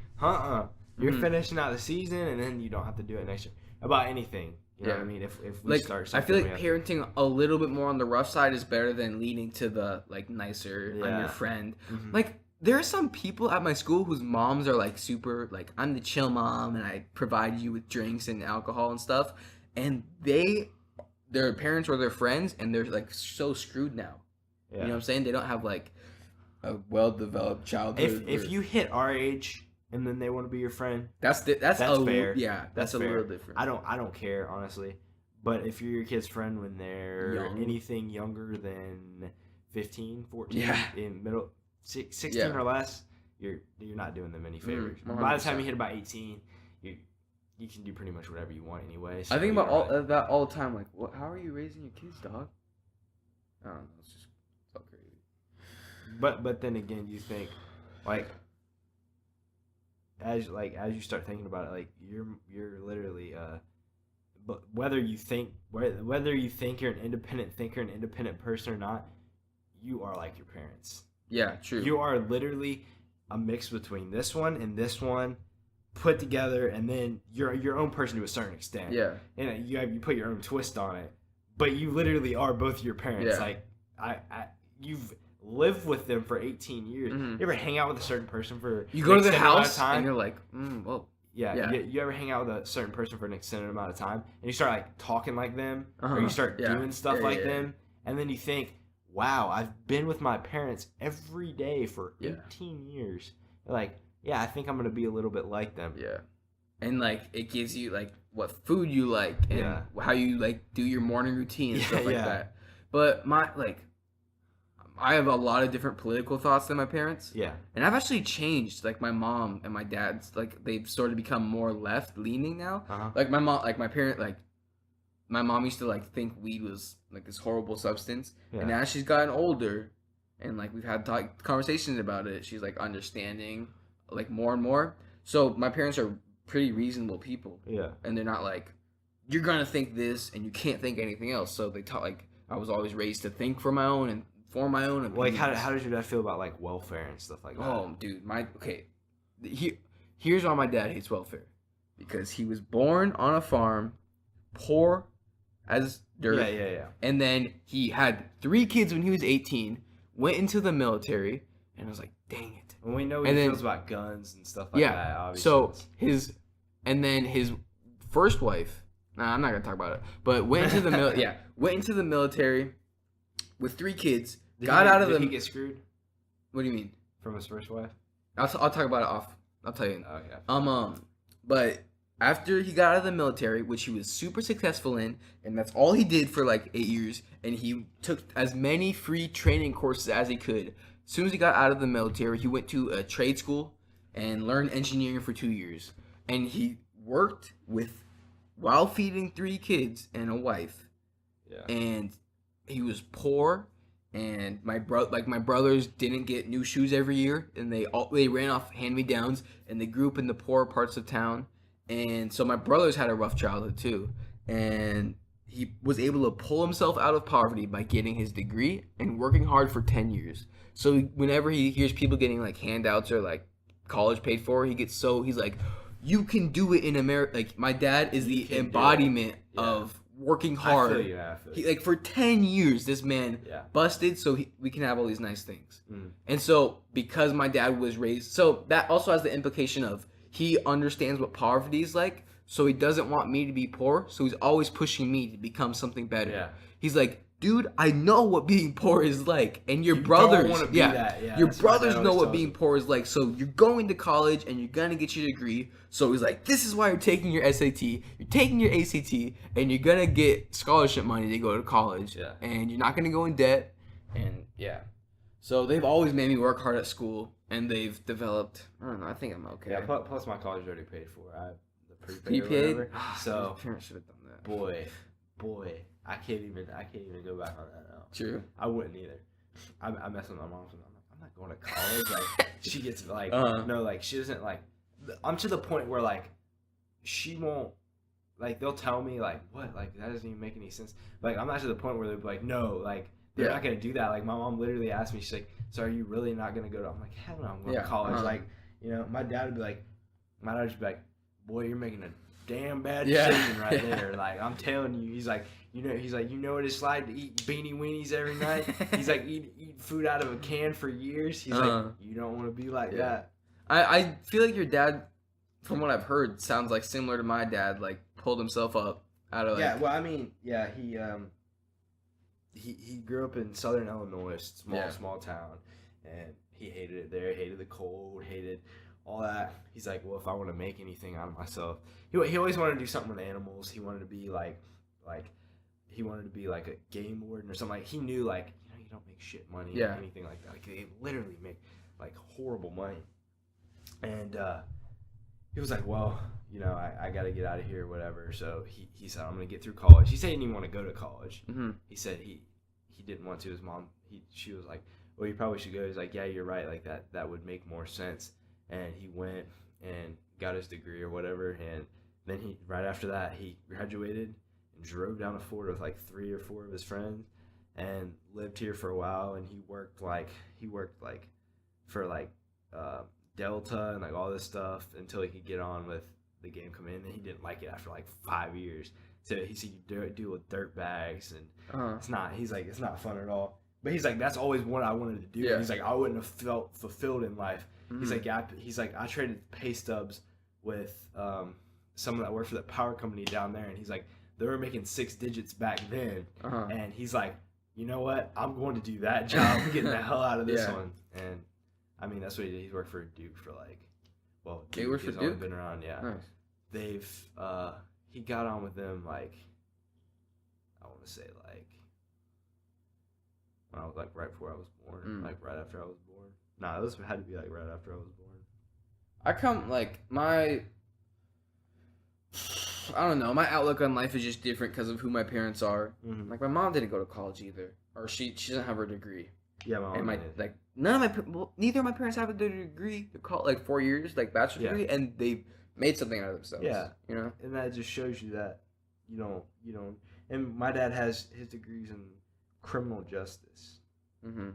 B: You're finishing out the season, and then you don't have to do it next year. About anything, you know what I mean? If we
A: like,
B: start,
A: I feel like parenting a little bit more on the rough side is better than leaning to the like nicer. I'm your friend. Like there are some people at my school whose moms are like super like, I'm the chill mom, and I provide you with drinks and alcohol and stuff, and their parents or their friends, and they're like so screwed now. You know what I'm saying? They don't have like a well-developed childhood.
B: If you hit our age and then they want to be your friend,
A: that's
B: fair.
A: Yeah, that's a
B: fair.
A: little different.
B: I don't care, honestly. But if you're your kid's friend when they're anything younger than 15, 14, in middle 16 or less, you're not doing them any favors. By the time you hit about 18, you can do pretty much whatever you want anyway. So
A: I think about that all the time. Like, how are you raising your kids, dog? I don't know. It's just so crazy.
B: But then again, you think like as you start thinking about it, like you're literally but whether you think you're an independent thinker, an independent person or not, you are like your parents.
A: Yeah, true.
B: You are literally a mix between this one and this one put together, and then you're your own person to a certain extent.
A: Yeah.
B: And you put your own twist on it, but you literally are both your parents.
A: Yeah.
B: Like you've lived with them for 18 years. You ever hang out with a certain person for
A: you go to the house
B: time?
A: And you're like, well.
B: Yeah. You ever hang out with a certain person for an extended amount of time, and you start like talking like them, or you start doing stuff like them, and then you think, wow, I've been with my parents every day for 18 years. Like, yeah, I think I'm going to be a little bit like them.
A: Yeah. And, like, it gives you, like, what food you like and how you, like, do your morning routine and stuff like that. But I have a lot of different political thoughts than my parents.
B: Yeah.
A: And I've actually changed. Like, my mom and my dad's, like, they've sort of become more left-leaning now. Like, my mom used to, like, think weed was, like, this horrible substance. Yeah. And as she's gotten older and, like, we've had conversations about it, she's, like, understanding, like, more and more. So my parents are pretty reasonable people. Yeah. And they're not, like, you're going to think this and you can't think anything else. So they taught, like, I was always raised to think for my own and form my own opinions.
B: Like, how does your dad feel about, like, welfare and stuff like that?
A: Oh, dude. Here's why my dad hates welfare. because he was born on a farm, poor as dirt.
B: Yeah.
A: And then he had 3 kids when he was 18, went into the military, and was like, dang it.
B: Well, we know what he feels about guns and stuff like that, obviously.
A: So his first wife, I'm not gonna talk about it, but went into the went into the military with 3 kids. Did he
B: get screwed?
A: What do you mean?
B: From his first wife?
A: I'll talk about it off. I'll tell you.
B: Okay.
A: But after he got out of the military, which he was super successful in, and that's all he did for like 8 years, and he took as many free training courses as he could. As soon as he got out of the military, he went to a trade school and learned engineering for 2 years. And he worked while feeding 3 kids and a wife.
B: Yeah.
A: And he was poor, and my brothers didn't get new shoes every year, and they ran off hand-me-downs, and they grew up in the poorer parts of town. And so my brothers had a rough childhood too. And he was able to pull himself out of poverty by getting his degree and working hard for 10 years. So whenever he hears people getting like handouts or like college paid for, he's like, you can do it in America. Like my dad is the embodiment of working hard.
B: I feel you.
A: Like for 10 years, this man busted so we can have all these nice things. And so because my dad was raised, so that also has the implication of he understands what poverty is like. So he doesn't want me to be poor. So he's always pushing me to become something better. Yeah. He's like, dude, I know what being poor is like, and your brothers, your brothers know what being poor is like. So you're going to college and you're gonna get your degree. So he's like, this is why you're taking your SAT, you're taking your ACT, and you're gonna get scholarship money to go to college. Yeah. And you're not gonna go in debt. And so they've always made me work hard at school, and they've developed. I don't know. I think I'm okay.
B: Yeah. Plus my college already paid for. I
A: prepaid.
B: So
A: parents should have done that.
B: Boy. I can't even go back on that now.
A: True.
B: I wouldn't either. I mess with my mom. I'm not going to college. Like she gets like no, like she doesn't like. I'm to the point where like she won't like. They'll tell me like what like that doesn't even make any sense. Like I'm not to the point where they're like no like they're not gonna do that. Like my mom literally asked me, she's like, so are you really not gonna go to? I'm like hell no, I'm going to college. Like my dad would be like, boy, you're making a damn bad decision right there. Like I'm telling you, he's like, you know what it's like to eat beanie weenies every night. He's like eat food out of a can for years. He's like, you don't want to be like that.
A: I feel like your dad, from what I've heard, sounds like similar to my dad. Like pulled himself up out of like
B: he grew up in Southern Illinois, small town, and he hated it there. Hated the cold. Hated all that. He's like, well, if I want to make anything out of myself, he always wanted to do something with animals. He wanted to be like he wanted to be like a game warden or something. Like he knew like you don't make shit money or anything like that. Like they literally make like horrible money. And he was like, well, I got to get out of here or whatever. So he said, I'm gonna get through college. He said he didn't even want to go to college. Mm-hmm. He said he didn't want to. His mom she was like, well, you probably should go. He's like, yeah, you're right. Like that would make more sense. And he went and got his degree or whatever. And then right after that he graduated and drove down to Florida with like 3 or 4 of his friends and lived here for a while. And he worked for Delta and like all this stuff until he could get on with the game coming in. And he didn't like it after like 5 years. So he said you do with dirt bags and it's not fun at all. But he's like, that's always what I wanted to do. Yeah. He's like, I wouldn't have felt fulfilled in life. Mm-hmm. He's like, I traded pay stubs with someone that worked for the power company down there, and he's like, they were making 6 digits back then, and he's like, you know what? I'm going to do that job, getting the hell out of this one. And I mean, that's what he did. He's worked for Duke for
A: Duke worked for Duke?
B: Been around, yeah.
A: Nice.
B: They've he got on with them like I want to say like when I was like right before I was born, like right after I was born. Nah, this had to be like right after I was born.
A: I don't know. My outlook on life is just different because of who my parents are. Mm-hmm. Like my mom didn't go to college either, or she doesn't have her degree.
B: Yeah, my mom did.
A: Neither of my parents have a degree. They call it like 4 years, like bachelor's degree, and they made something out of themselves.
B: Yeah, and that just shows you that you don't. And my dad has his degrees in criminal justice. Mm-hmm.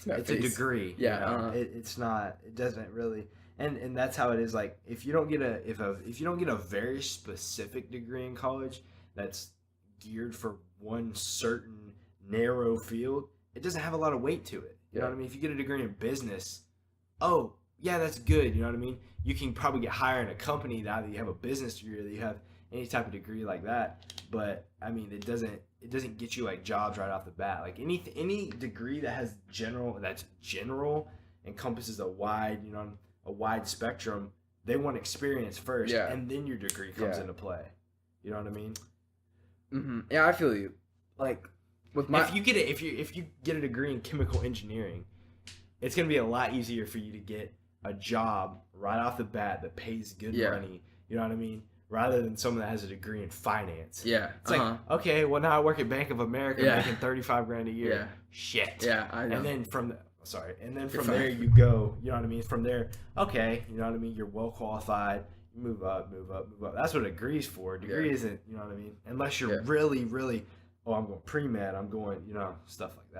B: It's a degree.
A: Yeah,
B: it's not. It doesn't really. and that's how it is. Like if you don't get if you don't get a very specific degree in college that's geared for one certain narrow field, it doesn't have a lot of weight to it. You know what I mean? If you get a degree in business, oh yeah, that's good. You know what I mean? You can probably get hired in a company now that you have a business degree, or that you have any type of degree like that. But I mean, it doesn't get you like jobs right off the bat. Like any degree that has general encompasses a wide spectrum. They want experience first, and then your degree comes into play. You know what I mean?
A: Mm-hmm. Yeah, I feel you. Like with my
B: if you get a degree in chemical engineering, it's gonna be a lot easier for you to get a job right off the bat that pays good money. You know what I mean? Rather than someone that has a degree in finance.
A: Yeah.
B: It's like, okay, well now I work at Bank of America making $35,000 a year.
A: Yeah.
B: Shit.
A: Yeah, I know.
B: And then from there you go, you know what I mean? From there, okay, you know what I mean? You're well qualified. You move up. That's what a degree's for. A degree isn't, you know what I mean? Unless you're really, really, I'm going pre-med, I'm going, stuff like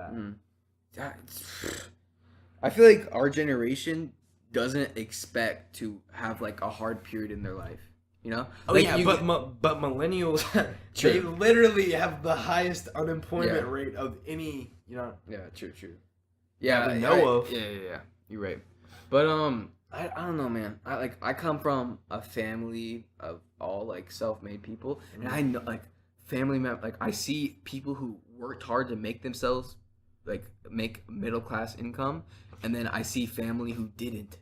B: that.
A: I feel like our generation doesn't expect to have like a hard period in their life. You know?
B: Oh
A: like
B: yeah, but millennials, they literally have the highest unemployment rate of any,
A: Yeah, true. Yeah,
B: we know of.
A: Yeah. You're right. But I don't know, man. I come from a family of all like self-made people, and I know like family like I see people who worked hard to make themselves like make middle class income, and then I see family who didn't.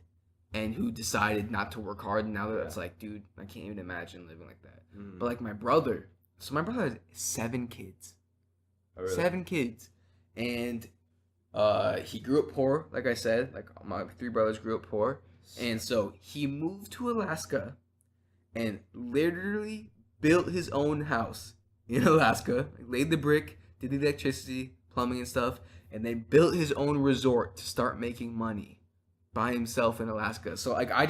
A: And who decided not to work hard, and now that's like, dude, I can't even imagine living like that. But like my brother has 7 kids.
B: Oh, really?
A: 7 kids. And he grew up poor, like I said. Like my 3 brothers grew up poor. And so he moved to Alaska and literally built his own house in Alaska. Laid the brick, did the electricity, plumbing and stuff, and then built his own resort to start making money by himself in Alaska. So like I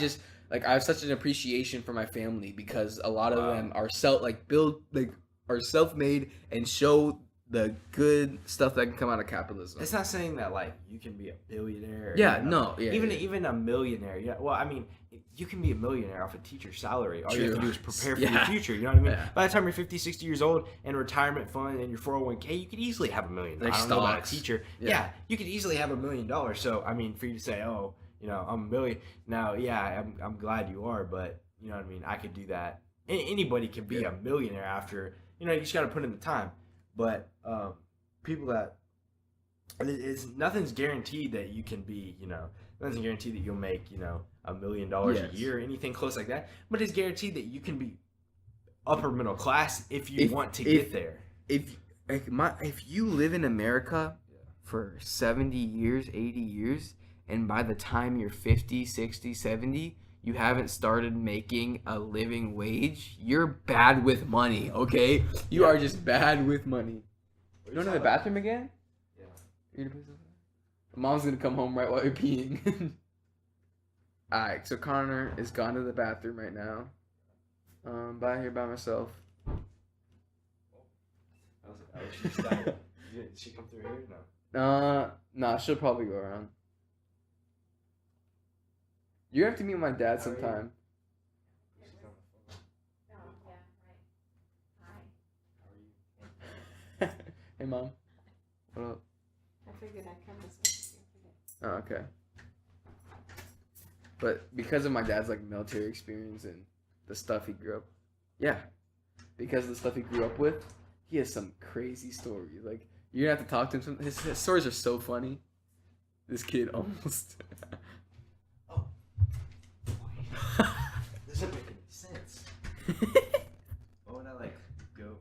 A: have such an appreciation for my family because a lot of them are self-made and show the good stuff that can come out of capitalism.
B: It's not saying that like you can be a billionaire. Even a millionaire. Yeah. Well, I mean, you can be a millionaire off a teacher's salary. All you have to do is prepare for your future. You know what I mean? Yeah. By the time you're 50, 60 years old and retirement fund and your 401k, you could easily have $1 million.
A: Like
B: I don't know about a teacher. Yeah, you could easily have $1 million. So I mean, for you to say, oh, I'm a million now. Yeah, I'm glad you are, but you know what I mean. I could do that. Anybody can be a millionaire after. You just got to put in the time. But people that nothing's guaranteed that you can be. Nothing's guaranteed that you'll make $1 million a year, anything close like that. But it's guaranteed that you can be upper middle class if you want to get there.
A: If you live in America for 70 years, 80 years. And by the time you're 50, 60, 70, you haven't started making a living wage, you're bad with money, okay? You are just bad with money. You going to the bathroom again?
B: Yeah.
A: You're gonna Mom's going to come home right while you're peeing. Alright, so Connor is gone to the bathroom right now. By here by myself.
B: Did she come through here? No.
A: Nah, she'll probably go around. You have to meet my dad sometime. Hey, Mom. What up?
C: I figured I'd come this way.
A: Oh, okay. But because of my dad's like military experience and the stuff he grew up, because of the stuff he grew up with, he has some crazy stories. Like you're gonna have to talk to him. His stories are so funny. This kid almost.
B: Doesn't make any sense. Why would I go?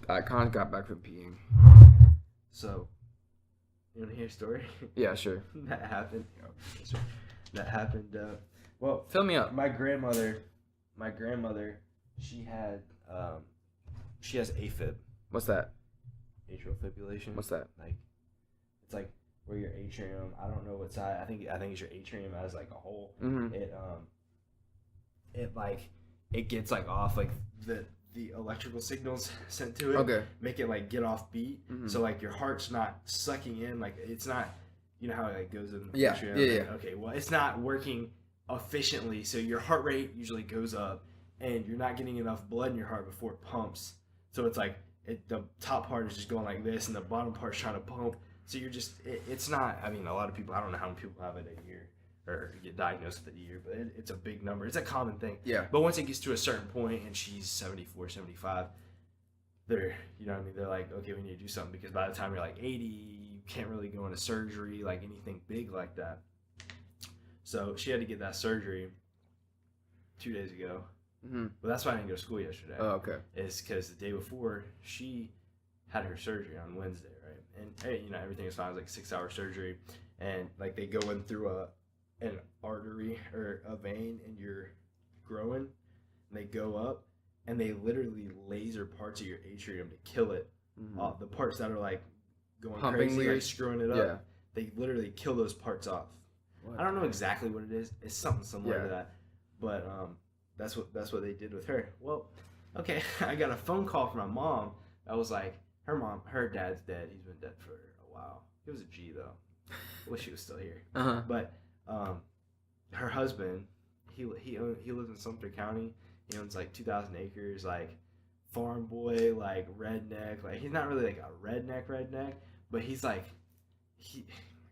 A: I kind of got back from peeing.
B: So, you want to hear a story?
A: Yeah, sure.
B: That happened. Well,
A: Fill me up.
B: my grandmother, she has AFib.
A: What's that?
B: Atrial fibrillation.
A: What's that?
B: Like, it's like where your atrium. I don't know what side. I think it's your atrium as like a whole.
A: Mm-hmm.
B: It gets like off like the electrical signals sent to it.
A: Okay.
B: Make it like get off beat.
A: Mm-hmm.
B: So like your heart's not sucking in. Like it's not. You know how it like goes in the
A: Yeah.
B: atrium?
A: Yeah.
B: Like, okay. Well, it's not working efficiently. So your heart rate usually goes up, and you're not getting enough blood in your heart before it pumps. So it's like the top part is just going like this, and the bottom part's trying to pump. So you're just, it's not, I mean, a lot of people, I don't know how many people have it a year or get diagnosed with it a year, but it's a big number. It's a common thing.
A: Yeah.
B: But once it gets to a certain point and she's 74, 75, they're, you know what I mean? They're like, okay, we need to do something because by the time you're like 80, you can't really go into surgery, like anything big like that. So she had to get that surgery 2 days ago.
A: Mm-hmm.
B: But that's why I didn't go to school yesterday.
A: Oh, okay.
B: Is because the day before she had her surgery on Wednesday, right? And hey, you know, everything was fine. It was like 6-hour surgery, and like they go in through an artery or a vein in your groin, and they go up, and they literally laser parts of your atrium to kill it.
A: Mm-hmm.
B: The parts that are like going
A: Pumping
B: crazy,
A: weird.
B: like screwing it up.
A: Yeah.
B: They literally kill those parts off.
A: What?
B: I don't know exactly what it is. It's something similar
A: Yeah.
B: to that, but that's what they did with her. Well, okay, I got a phone call from my mom. I was like, her dad's dead. He's been dead for a while. He was a G though. I wish he was still here.
A: Uh-huh.
B: But her husband, he lives in Sumter County. He owns like 2,000 acres, like farm boy, like redneck. Like he's not really like a redneck, but he's like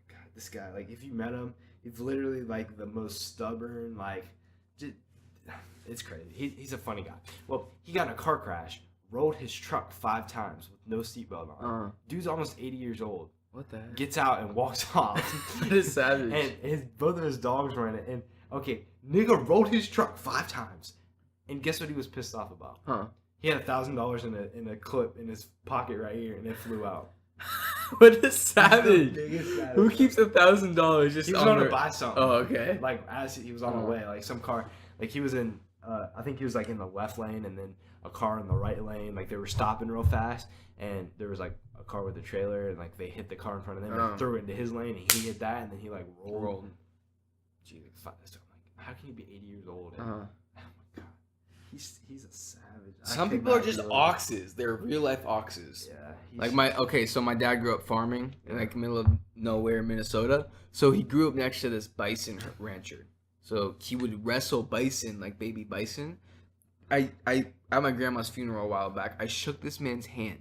B: God, this guy. Like if you met him, he's literally like the most stubborn, like just. It's crazy. He's a funny guy. Well, he got in a car crash, rolled his truck 5 times with no seatbelt on. Dude's almost 80 years old.
A: What the heck?
B: Gets out and walks off.
A: That is savage.
B: And both of his dogs were in it. And okay, nigga rolled his truck 5 times. And guess what he was pissed off about?
A: Huh?
B: He had $1,000 in a clip in his pocket right here, and it flew out.
A: What a savage!
B: Biggest savage.
A: Who keeps $1,000 just?
B: He was
A: on
B: going to
A: their...
B: buy something.
A: Oh, okay.
B: Like as he was on the way, like some car, like he was in. I think he was like in the left lane, and then a car in the right lane. Like they were stopping real fast, and there was like a car with a trailer, and like they hit the car in front of them, and threw it into his lane, and he hit that, and then he like rolled. Jesus, I'm like, how can you be 80 years old? And, oh my God, he's a savage.
A: Some people are just oxes. They're real life oxes.
B: Yeah.
A: Like my dad grew up farming in like middle of nowhere, Minnesota. So he grew up next to this bison rancher. So he would wrestle bison, like baby bison. I at my grandma's funeral a while back, I shook this man's hand.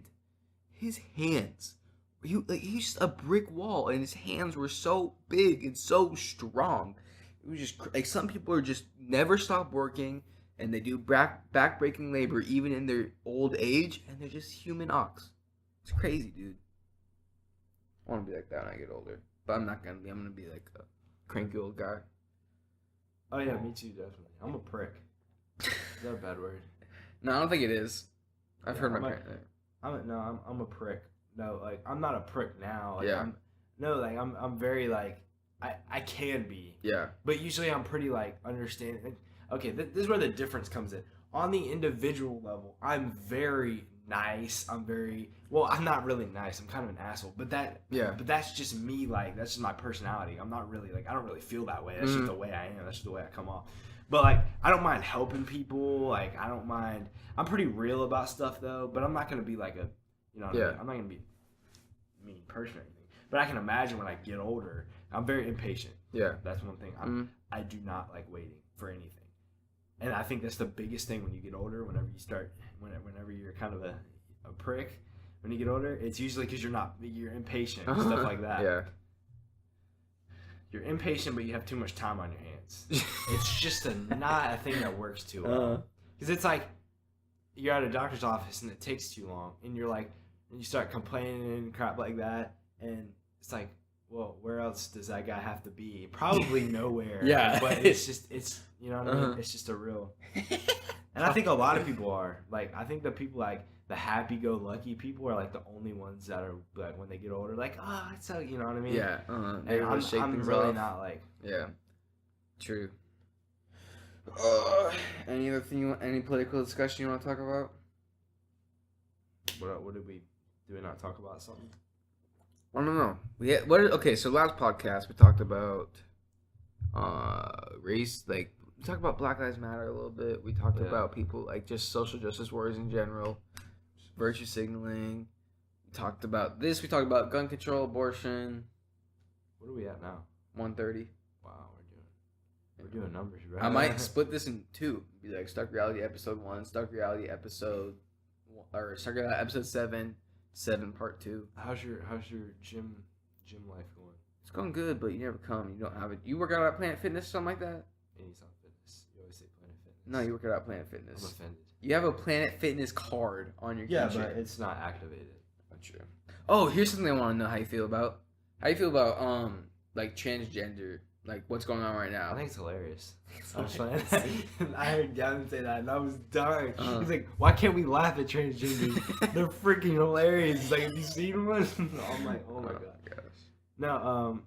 A: His hands, he's just a brick wall, and his hands were so big and so strong. It was just like some people are just never stop working, and they do back-breaking labor even in their old age, and they're just human ox. It's crazy, dude. I want to be like that when I get older, but I'm not gonna be. I'm gonna be like a cranky old guy.
B: Oh yeah, me too, definitely. I'm a prick. Is that a bad word?
A: No, I don't think it is. I've heard my parents.
B: I'm a prick. No, like I'm not a prick now. Like,
A: Yeah.
B: I'm very like I can be.
A: Yeah.
B: But usually I'm pretty like understanding. Okay, this is where the difference comes in. On the individual level, I'm very nice. I'm not really nice. I'm kind of an asshole. But that's just me. Like that's just my personality. I'm not really like I don't really feel that way. That's just the way I am. That's just the way I come off. But like I don't mind helping people. Like I don't mind. I'm pretty real about stuff though. But I'm not gonna be like a, you know what I mean? I'm not gonna be a mean person or anything. But I can imagine when I get older, I'm very impatient.
A: Yeah.
B: That's one thing. I do not like waiting for anything. And I think that's the biggest thing when you get older. Whenever you're kind of a prick, when you get older, it's usually because you're impatient and stuff like that.
A: Yeah.
B: You're impatient, but you have too much time on your hands. It's just not a thing that works too well. Because it's like you're at a doctor's office and it takes too long, and you're like, and you start complaining and crap like that, and it's like, well, where else does that guy have to be? Probably nowhere.
A: Yeah.
B: But it's you know what I mean? It's just a real. And I think a lot of people are like, I think the people like the happy-go-lucky people are like the only ones that are like when they get older, like it's so you know what I mean?
A: Yeah. They
B: And
A: really shake
B: I'm
A: things
B: really
A: off.
B: not like.
A: Yeah. True. Any other thing? Any political discussion you want to talk about?
B: What did we? Do we not talk about something?
A: I don't know. Okay, so last podcast we talked about race, like we talked about Black Lives Matter a little bit. We talked about people like just social justice warriors in general, virtue signaling. We talked about this. We talked about gun control, abortion.
B: What are we at now?
A: 1:30.
B: Wow, we're doing numbers, right?
A: I might split this in two. Be like Stuck Reality episode 1, Stuck Reality episode, or Stuck Reality episode 7, 7 part 2.
B: How's your gym life going?
A: It's going good, but you never come. You don't have it. You work out at Planet Fitness, something like that?
B: Anytime Fitness. You always say Planet Fitness.
A: No, you work out at Planet Fitness.
B: I'm offended.
A: You have a Planet Fitness card on your keychain.
B: But it's not activated.
A: Not true. Oh, here's something I want to know how you feel about. How you feel about like transgender, like what's going on right now?
B: I think it's hilarious. I'm just playing. I heard Gavin say that, and I was dying. He's like, "Why can't we laugh at transgenders? They're freaking hilarious." He's like, "Have you seen one?" I'm like, "Oh my god."
A: Gosh.
B: No,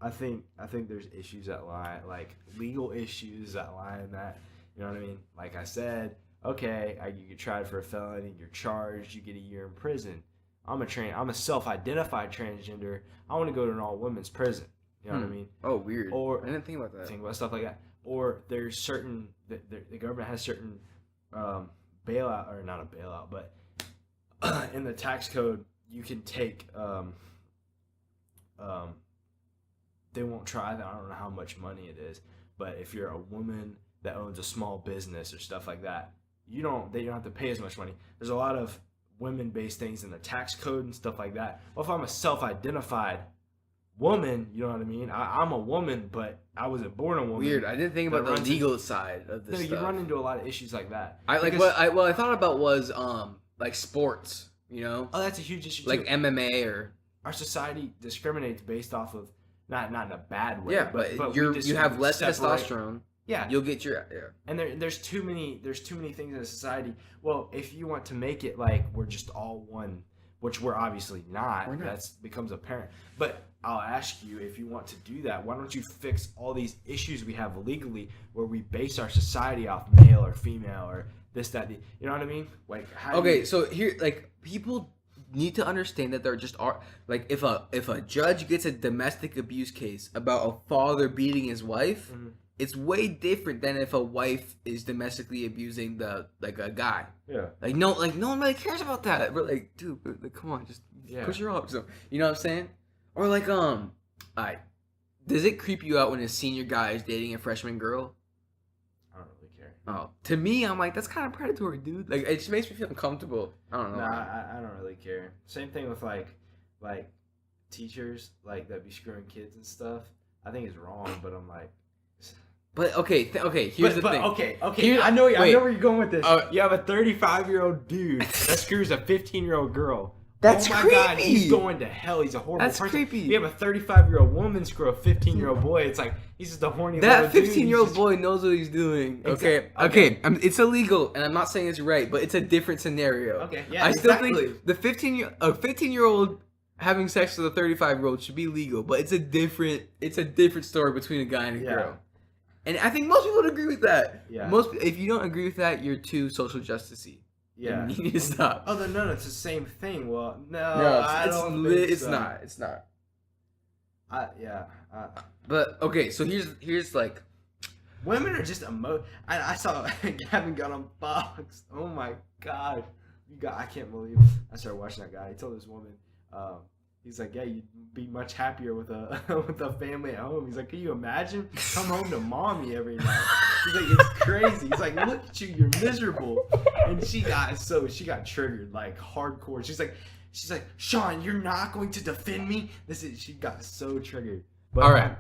B: I think there's issues that lie, like legal issues that lie in that. You know what I mean? Like I said, okay, you get tried for a felony, you're charged, you get a year in prison. I'm a self-identified transgender. I want to go to an all-women's prison. You know what I mean?
A: Oh, weird.
B: Or
A: I didn't think about that.
B: Think about stuff like that. Or there's certain the government has certain bailout, or not a bailout, but in the tax code you can take they won't try that. I don't know how much money it is, but if you're a woman that owns a small business or stuff like that, they don't have to pay as much money. There's a lot of women-based things in the tax code and stuff like that. Well, if I'm a self-identified woman, you know what I mean? I'm a woman, but I wasn't born a woman.
A: Weird. I didn't think about the legal side of this.
B: You run into a lot of issues like that.
A: What I thought about was like sports. You know?
B: Oh, that's a huge issue.
A: Like
B: too.
A: MMA or
B: our society discriminates based off of not in a bad way.
A: Yeah, but you have less testosterone.
B: Yeah,
A: you'll get your
B: And there's too many things in society. Well, if you want to make it like we're just all one, which we're obviously not, that becomes apparent. But I'll ask you, if you want to do that, why don't you fix all these issues we have legally, where we base our society off male or female or this, that, you know what I mean? Like,
A: so here, like, people need to understand that there just are, like, if a judge gets a domestic abuse case about a father beating his wife. Mm-hmm. It's way different than if a wife is domestically abusing a guy. Yeah. Like no one really cares about that. We're like, dude, come on, just push her off. So you know what I'm saying? Or like, does it creep you out when a senior guy is dating a freshman girl?
B: I don't really care.
A: Oh, to me, I'm like, that's kind of predatory, dude. Like, it just makes me feel uncomfortable. I don't know.
B: Nah, I don't really care. Same thing with like teachers that be screwing kids and stuff. I think it's wrong, but I'm like.
A: But okay, here's the thing.
B: Okay. I know where you're going with this. You have a 35-year-old dude that screws a 15-year-old girl.
A: That's creepy.
B: God, he's going to hell. He's a horrible person.
A: That's creepy.
B: You have a 35-year-old woman screw a 15-year-old boy. It's like he's just a horny little dude.
A: That 15-year-old boy knows what he's doing. Okay. It's illegal, and I'm not saying it's right, but it's a different scenario.
B: Okay, yeah,
A: I still think the 15-year-old having sex with a 35-year-old should be legal, but it's a different story between a guy and a girl. And I think most people would agree with that. Yeah. If you don't agree with that, you're too social justice-y. Yeah. You need to stop.
B: Oh, no, it's the same thing. Well, it's
A: not. It's not.
B: Yeah.
A: But okay, so here's like,
B: women are just I saw Gavin got on Fox. Oh my god, I can't believe I started watching that guy. He told this woman, he's like, yeah, you'd be much happier with a family at home. He's like, can you imagine? Come home to mommy every night. He's like, it's crazy. He's like, look at you, you're miserable. And she got triggered like hardcore. She's like, Sean, you're not going to defend me. She got so triggered. But,
A: all right.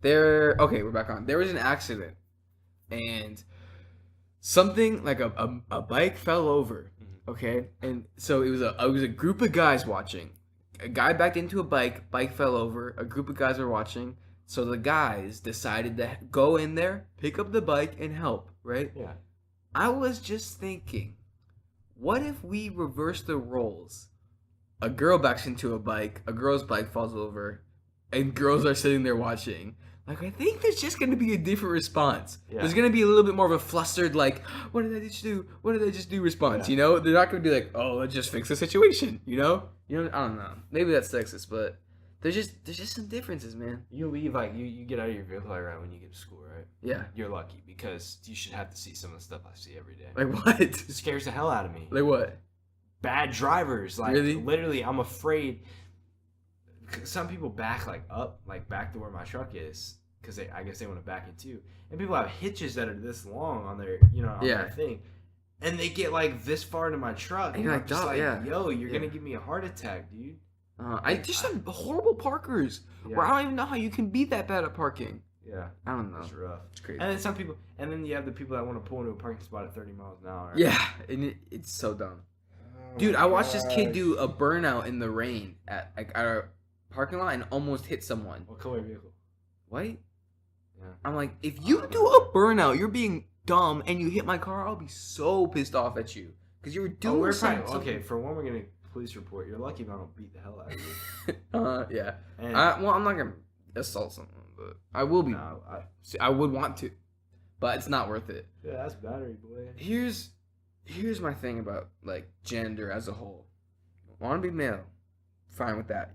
A: we're back on. There was an accident, and something like a bike fell over. Okay, and so it was a group of guys watching. A guy backed into a bike fell over. A group of guys were watching. So the guys decided to go in there, pick up the bike, and help. Right?
B: Yeah.
A: I was just thinking, what if we reverse the roles? A girl backs into a bike, a girl's bike falls over, and girls are sitting there watching. Like, I think there's just going to be a different response. Yeah. There's going to be a little bit more of a flustered, like, what did I just do? What did I just do response, you know? They're not going to be like, oh, let's just fix the situation, you know? You know, I don't know. Maybe that's sexist, but there's just some differences, man.
B: You leave, like, you get out of your vehicle like right when you get to school, right?
A: Yeah.
B: You're lucky because you should have to see some of the stuff I see every day.
A: Like what?
B: It scares the hell out of me.
A: Like what?
B: Bad drivers. Like,
A: really?
B: Literally, I'm afraid. Some people back, like, up, like, back to where my truck is. Because I guess they want to back it too. And people have hitches that are this long on their, on their thing. And they get like this far into my truck. And I'm just like, yo, you're going to give me a heart attack, dude.
A: I just some horrible parkers where I don't even know how you can be that bad at parking.
B: Yeah.
A: I don't know.
B: It's rough.
A: It's crazy.
B: And then some people, and then you have the people that want to pull into a parking spot at 30 miles an hour.
A: Yeah. And it's so dumb. Oh, dude, I watched this kid do a burnout in the rain at a parking lot and almost hit someone.
B: What color vehicle?
A: White?
B: Yeah.
A: I'm like, if you do a burnout, you're being dumb, and you hit my car, I'll be so pissed off at you because you were doing something.
B: Okay, for one, we're gonna police report. You're lucky if I don't beat the hell out of you.
A: Yeah. I'm not gonna assault someone, but I will be.
B: No,
A: I would want to, but it's not worth it.
B: Yeah, that's battery, boy.
A: Here's my thing about like gender as a whole. Want to be male? Fine with that.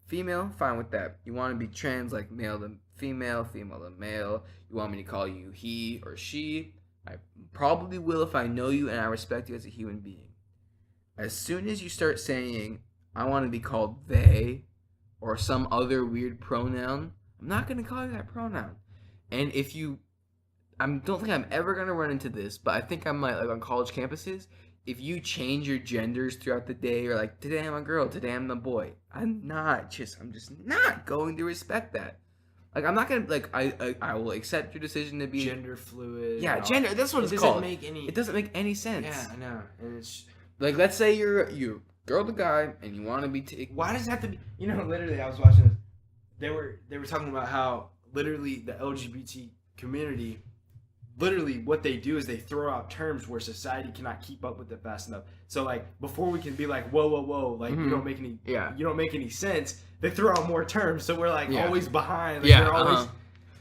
A: Female? Fine with that. You want to be trans, like male to female, female to male. You want me to call you he or she? I probably will if I know you and I respect you as a human being. As soon as you start saying, I want to be called they or some other weird pronoun, I'm not going to call you that pronoun. And if you, I don't think I'm ever going to run into this, but I think I might, like on college campuses, if you change your genders throughout the day, you're like, today I'm a girl, today I'm the boy. I'm just not going to respect that. Like, I'm not going to, like, I will accept your decision to be
B: gender fluid.
A: Yeah, gender, that's what it's called. It doesn't make any sense.
B: Yeah, I know. And it's
A: like, let's say you're girl to guy and you want to be
B: why does it have to be, literally I was watching this. They were talking about how literally the LGBT community, literally what they do is they throw out terms where society cannot keep up with it fast enough. So like before we can be like whoa, like you don't make any sense, they throw out more terms, so we're like always behind. Like, we're always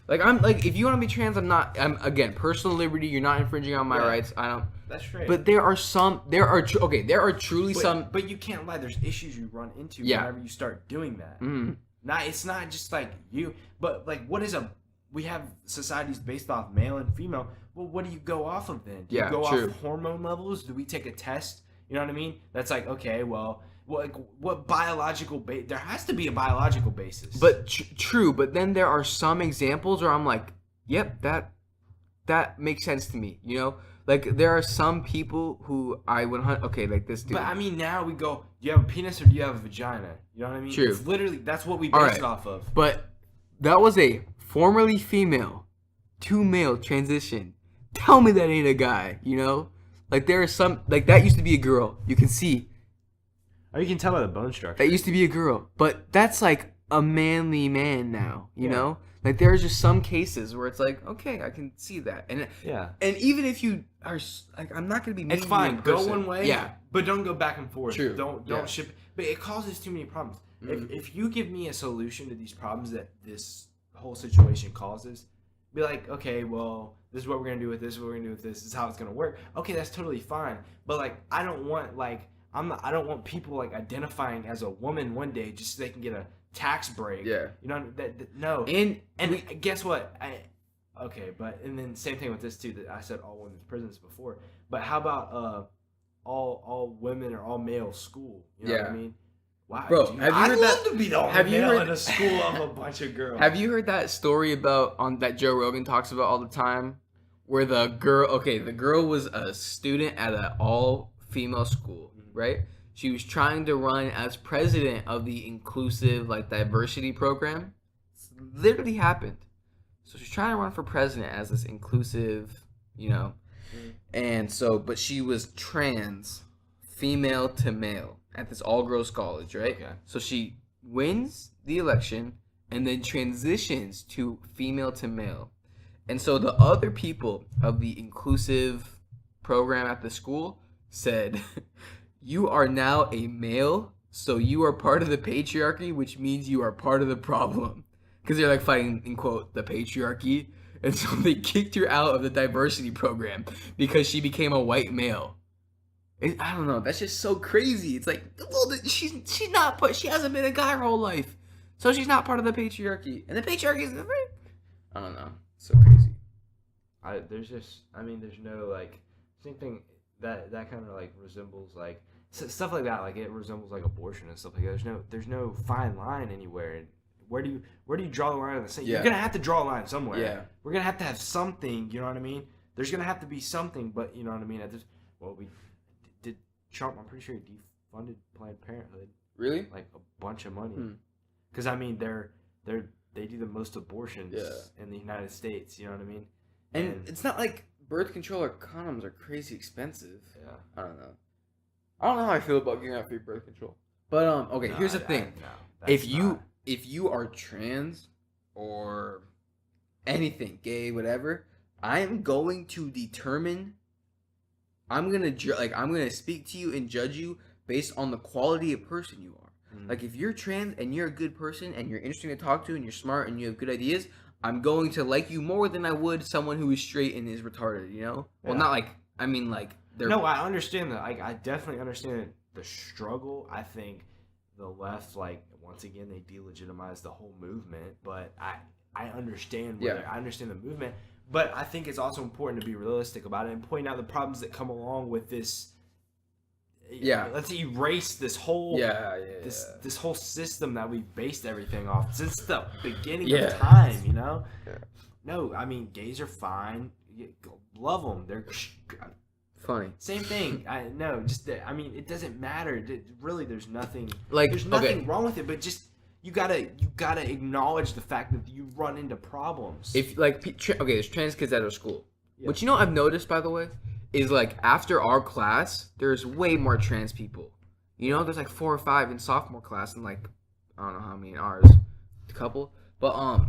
A: like I'm like, if you want to be trans, I'm again, personal liberty, you're not infringing on my rights. I don't.
B: That's right.
A: But there are truly some.
B: But you can't lie. There's issues you run into whenever you start doing that.
A: Mm-hmm.
B: It's not just like you, but like we have societies based off male and female. Well, what do you go off of then? Do you go off hormone levels? Do we take a test? You know what I mean? That's like, okay, well, what biological there has to be a biological basis.
A: But true, but then there are some examples where I'm like, yep, that makes sense to me, Like, there are some people who I would like this dude.
B: But I mean, now we go, do you have a penis or do you have a vagina? You know what I mean?
A: True.
B: It's literally, that's what we base it off of.
A: But that was a formerly female to male transition. Tell me that ain't a guy, Like, there are some, like, that used to be a girl. You can see.
B: Oh, you can tell by the bone structure.
A: That used to be a girl. But that's, like, a manly man now, you know? Like, there's just some cases where it's like, okay, I can see that. And even if you are, like, I'm not going to be mean.
B: It's fine. Go one way, but don't go back and forth.
A: True.
B: Don't ship. But it causes too many problems. Mm-hmm. If you give me a solution to these problems that this whole situation causes, be like, okay, well, this is what we're going to do with this, what we're going to do with this is how it's going to work. Okay, that's totally fine. But, like, I don't want, people, like, identifying as a woman one day just so they can get a tax break.
A: Yeah.
B: No. And guess what? And then same thing with this too, that I said all women's prisons before. But how about all women or all male school? You know what I mean? Wow,
A: bro,
B: dude,
A: have you heard that?
B: To be the only male in a school of a bunch of girls.
A: Have you heard that story that Joe Rogan talks about all the time, where the girl was a student at an all-female school, right? She was trying to run as president of the inclusive, like, diversity program. It's literally happened. So she's trying to run for president as this inclusive, and so, but she was trans, female to male at this all-girls college, right?
B: Okay.
A: So she wins the election and then transitions to female to male. And so the other people of the inclusive program at the school said, you are now a male, so you are part of the patriarchy, which means you are part of the problem. Because they're like fighting, in quote, the patriarchy. And so they kicked her out of the diversity program because she became a white male. I don't know. That's just so crazy. It's like, well, she's not, she hasn't been a guy her whole life. So she's not part of the patriarchy. And the patriarchy is the thing. I don't know. It's so crazy.
B: There's no, like, same thing that kind of, like, resembles, like, stuff like that. Like, it resembles, like, abortion and stuff like that. There's no fine line anywhere. Where do you draw the line on the same? Yeah. You're gonna have to draw a line somewhere.
A: Yeah.
B: We're gonna have to have something. You know what I mean? There's gonna have to be something. But you know what I mean? We did Trump. I'm pretty sure he defunded Planned Parenthood.
A: Really?
B: Like a bunch of money. Because I mean, they do the most abortions in the United States. You know what I mean?
A: And it's not like birth control or condoms are crazy expensive.
B: Yeah.
A: I don't know how I feel about giving out free birth control. But okay, here's the thing. If you are trans or anything, gay, whatever, I'm going to determine. I'm gonna speak to you and judge you based on the quality of person you are. Mm-hmm. Like if you're trans and you're a good person and you're interesting to talk to and you're smart and you have good ideas, I'm going to like you more than I would someone who is straight and is retarded. You know? Yeah. Well, not like I mean like they're.
B: No, I understand that. I definitely understand the struggle. I think the left, like, once again, they delegitimize the whole movement, but I understand I understand the movement, but I think it's also important to be realistic about it and point out the problems that come along with this. Let's erase this whole this whole system that we've based everything off since the beginning of time, you know? Yeah. No, I mean, gays are fine. Love them. They're
A: funny.
B: Same thing. It doesn't matter. Really, there's nothing.
A: There's
B: nothing wrong with it. But just you gotta acknowledge the fact that you run into problems.
A: If there's trans kids at our school. Yeah. But you know what I've noticed, by the way, is like after our class, there's way more trans people. You know, there's like 4 or 5 in sophomore class, and like I don't know how many in ours, a couple. But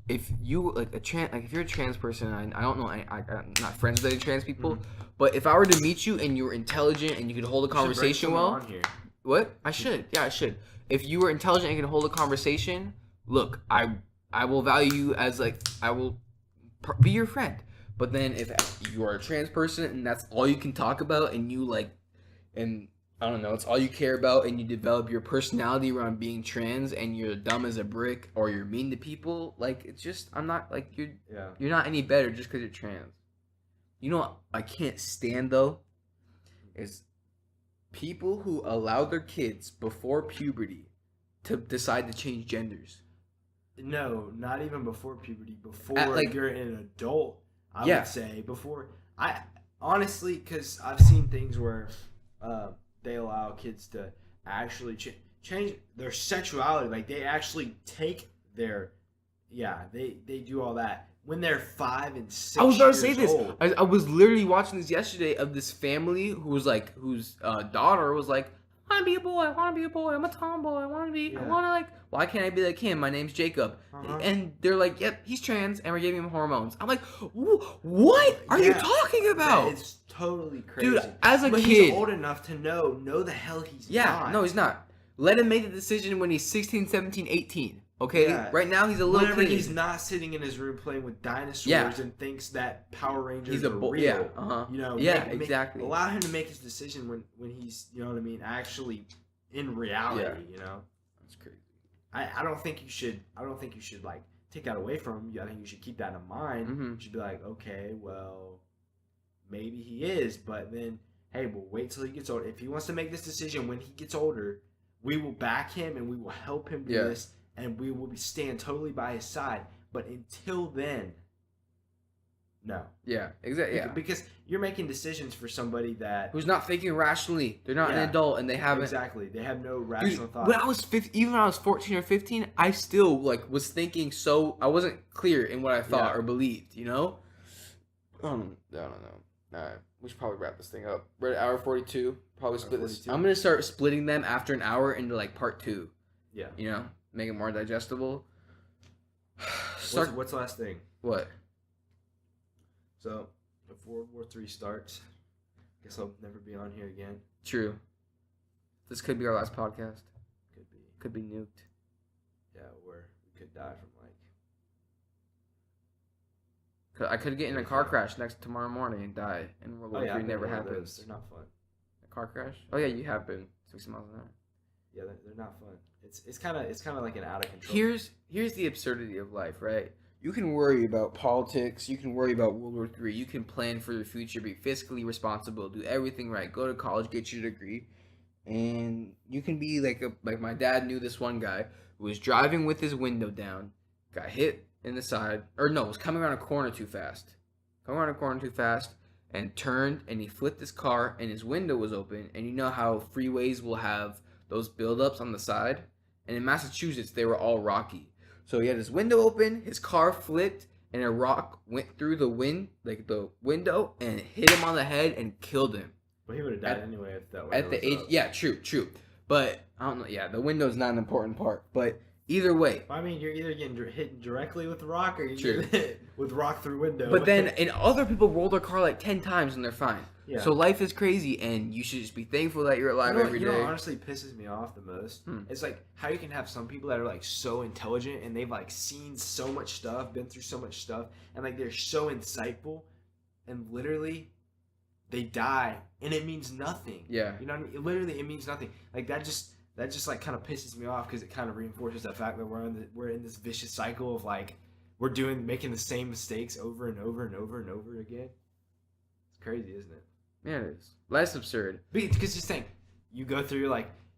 A: if you if you're a trans person, I don't know, I'm not friends with any trans people, but if I were to meet you and you were intelligent and you could hold a conversation well, what? I should. Yeah, I should. If you were intelligent and could hold a conversation, look, I will value you as I will be your friend. But then if you are a trans person and that's all you can talk about and you and I don't know, it's all you care about and you develop your personality around being trans and you're dumb as a brick or you're mean to people, it's just, I'm not, you're not any better just because you're trans. You know what I can't stand, though, is people who allow their kids before puberty to decide to change genders.
B: No, not even before puberty. Before you're an adult, I would say. Before, honestly, because I've seen things where they allow kids to actually change their sexuality. Like, they actually take their, they do all that when they're 5 and 6
A: I was
B: about to
A: say this.
B: Old.
A: I was literally watching this yesterday of this family whose daughter was like, I want to be a boy, I'm a tomboy, I want to why can't I be like him? My name's Jacob. And they're like, yep, he's trans, and we're giving him hormones. I'm like, what are you talking about?
B: It's totally crazy.
A: Dude, as a kid.
B: He's old enough to know the hell he's not.
A: Yeah, no, he's not. Let him make the decision when he's 16, 17, 18. Okay? Yeah. Right now, he's a little kid.
B: He's not sitting in his room playing with dinosaurs and thinks that Power Rangers are real.
A: Yeah,
B: You know,
A: exactly.
B: Allow him to make his decision when he's, you know what I mean, actually in reality, you know?
A: That's crazy.
B: I don't think you should take that away from him. I think you should keep that in mind. You should be like, okay, well, maybe he is, but then, hey, we'll wait till he gets older. If he wants to make this decision when he gets older, we will back him and we will help him do this, and we will stand totally by his side. But until then, No.
A: Yeah, exactly. Yeah,
B: Because you're making decisions for somebody
A: who's not thinking rationally. They're not an adult, and they haven't.
B: Exactly. They have no rational thought.
A: When I was even when I was 14 or 15, I still was thinking. So I wasn't clear in what I thought or believed. You know. I don't know. All right, we should probably wrap this thing up. We're at hour 42. Probably split this. I'm gonna start splitting them after an hour into part 2.
B: Yeah.
A: You know, make it more digestible.
B: What's the last thing?
A: What?
B: So, if World War III starts, I guess I'll never be on here again.
A: True. This could be our last podcast.
B: Could be.
A: Could be nuked.
B: Yeah, or we could die from
A: I could get in a car crash tomorrow morning and die, and World War III never happens.
B: They're not fun.
A: A car crash? Oh yeah, you have been 60 miles an hour.
B: Yeah, they're not fun. It's kind of like an out of control.
A: Here's the absurdity of life, right? You can worry about politics. You can worry about World War III. You can plan for your future, be fiscally responsible, do everything right, go to college, get your degree, and you can be like my dad knew this one guy who was driving with his window down, got hit in the side, or no, was coming around a corner too fast, and turned, and he flipped his car, and his window was open, and you know how freeways will have those buildups on the side, and in Massachusetts they were all rocky. So he had his window open, his car flipped, and a rock went through the window, and hit him on the head and killed him.
B: But he would have died anyway if that.
A: At the age, true. But I don't know. Yeah, the window's not an important part. But either way,
B: I mean, you're either getting hit directly with the rock, or you're getting hit with rock through window.
A: But then, and other people roll their car 10 times and they're fine.
B: Yeah.
A: So life is crazy, and you should just be thankful that you're alive every day.
B: You know what honestly pisses me off the most? It's how you can have some people that are so intelligent and they've seen so much stuff, been through so much stuff, and they're so insightful, and literally they die and it means nothing.
A: Yeah.
B: You know what I mean? Literally it means nothing. That just kind of pisses me off, because it kind of reinforces the fact that we're in this vicious cycle of we're making the same mistakes over and over and over and over again. It's crazy, isn't it?
A: Yeah, it is. Life's absurd.
B: Because just think, you go through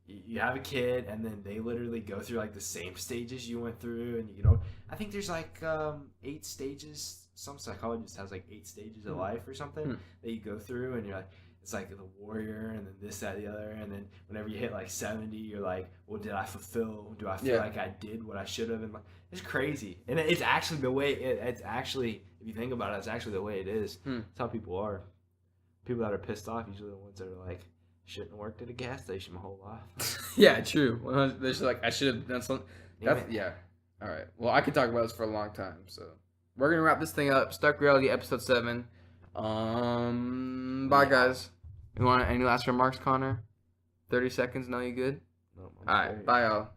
B: you have a kid, and then they literally go through the same stages you went through, and I think there's 8 stages. Some psychologist has 8 stages of life or something that you go through, and you're it's the warrior, and then this, that, the other, and then whenever you hit 70, you're well, did I fulfill? Do I feel like I did what I should have? And it's crazy, and it's actually the way it's actually, if you think about it, it's actually the way it is. It's how people are. People that are pissed off usually the ones that are shouldn't have worked at a gas station my whole life. Yeah, true. They're just I should have done something. Yeah. All right. Well, I could talk about this for a long time, so we're gonna wrap this thing up. Stark Reality, episode 7. Bye, guys. You want any last remarks, Connor? 30 seconds. No, you good? No. All right. Bye, y'all.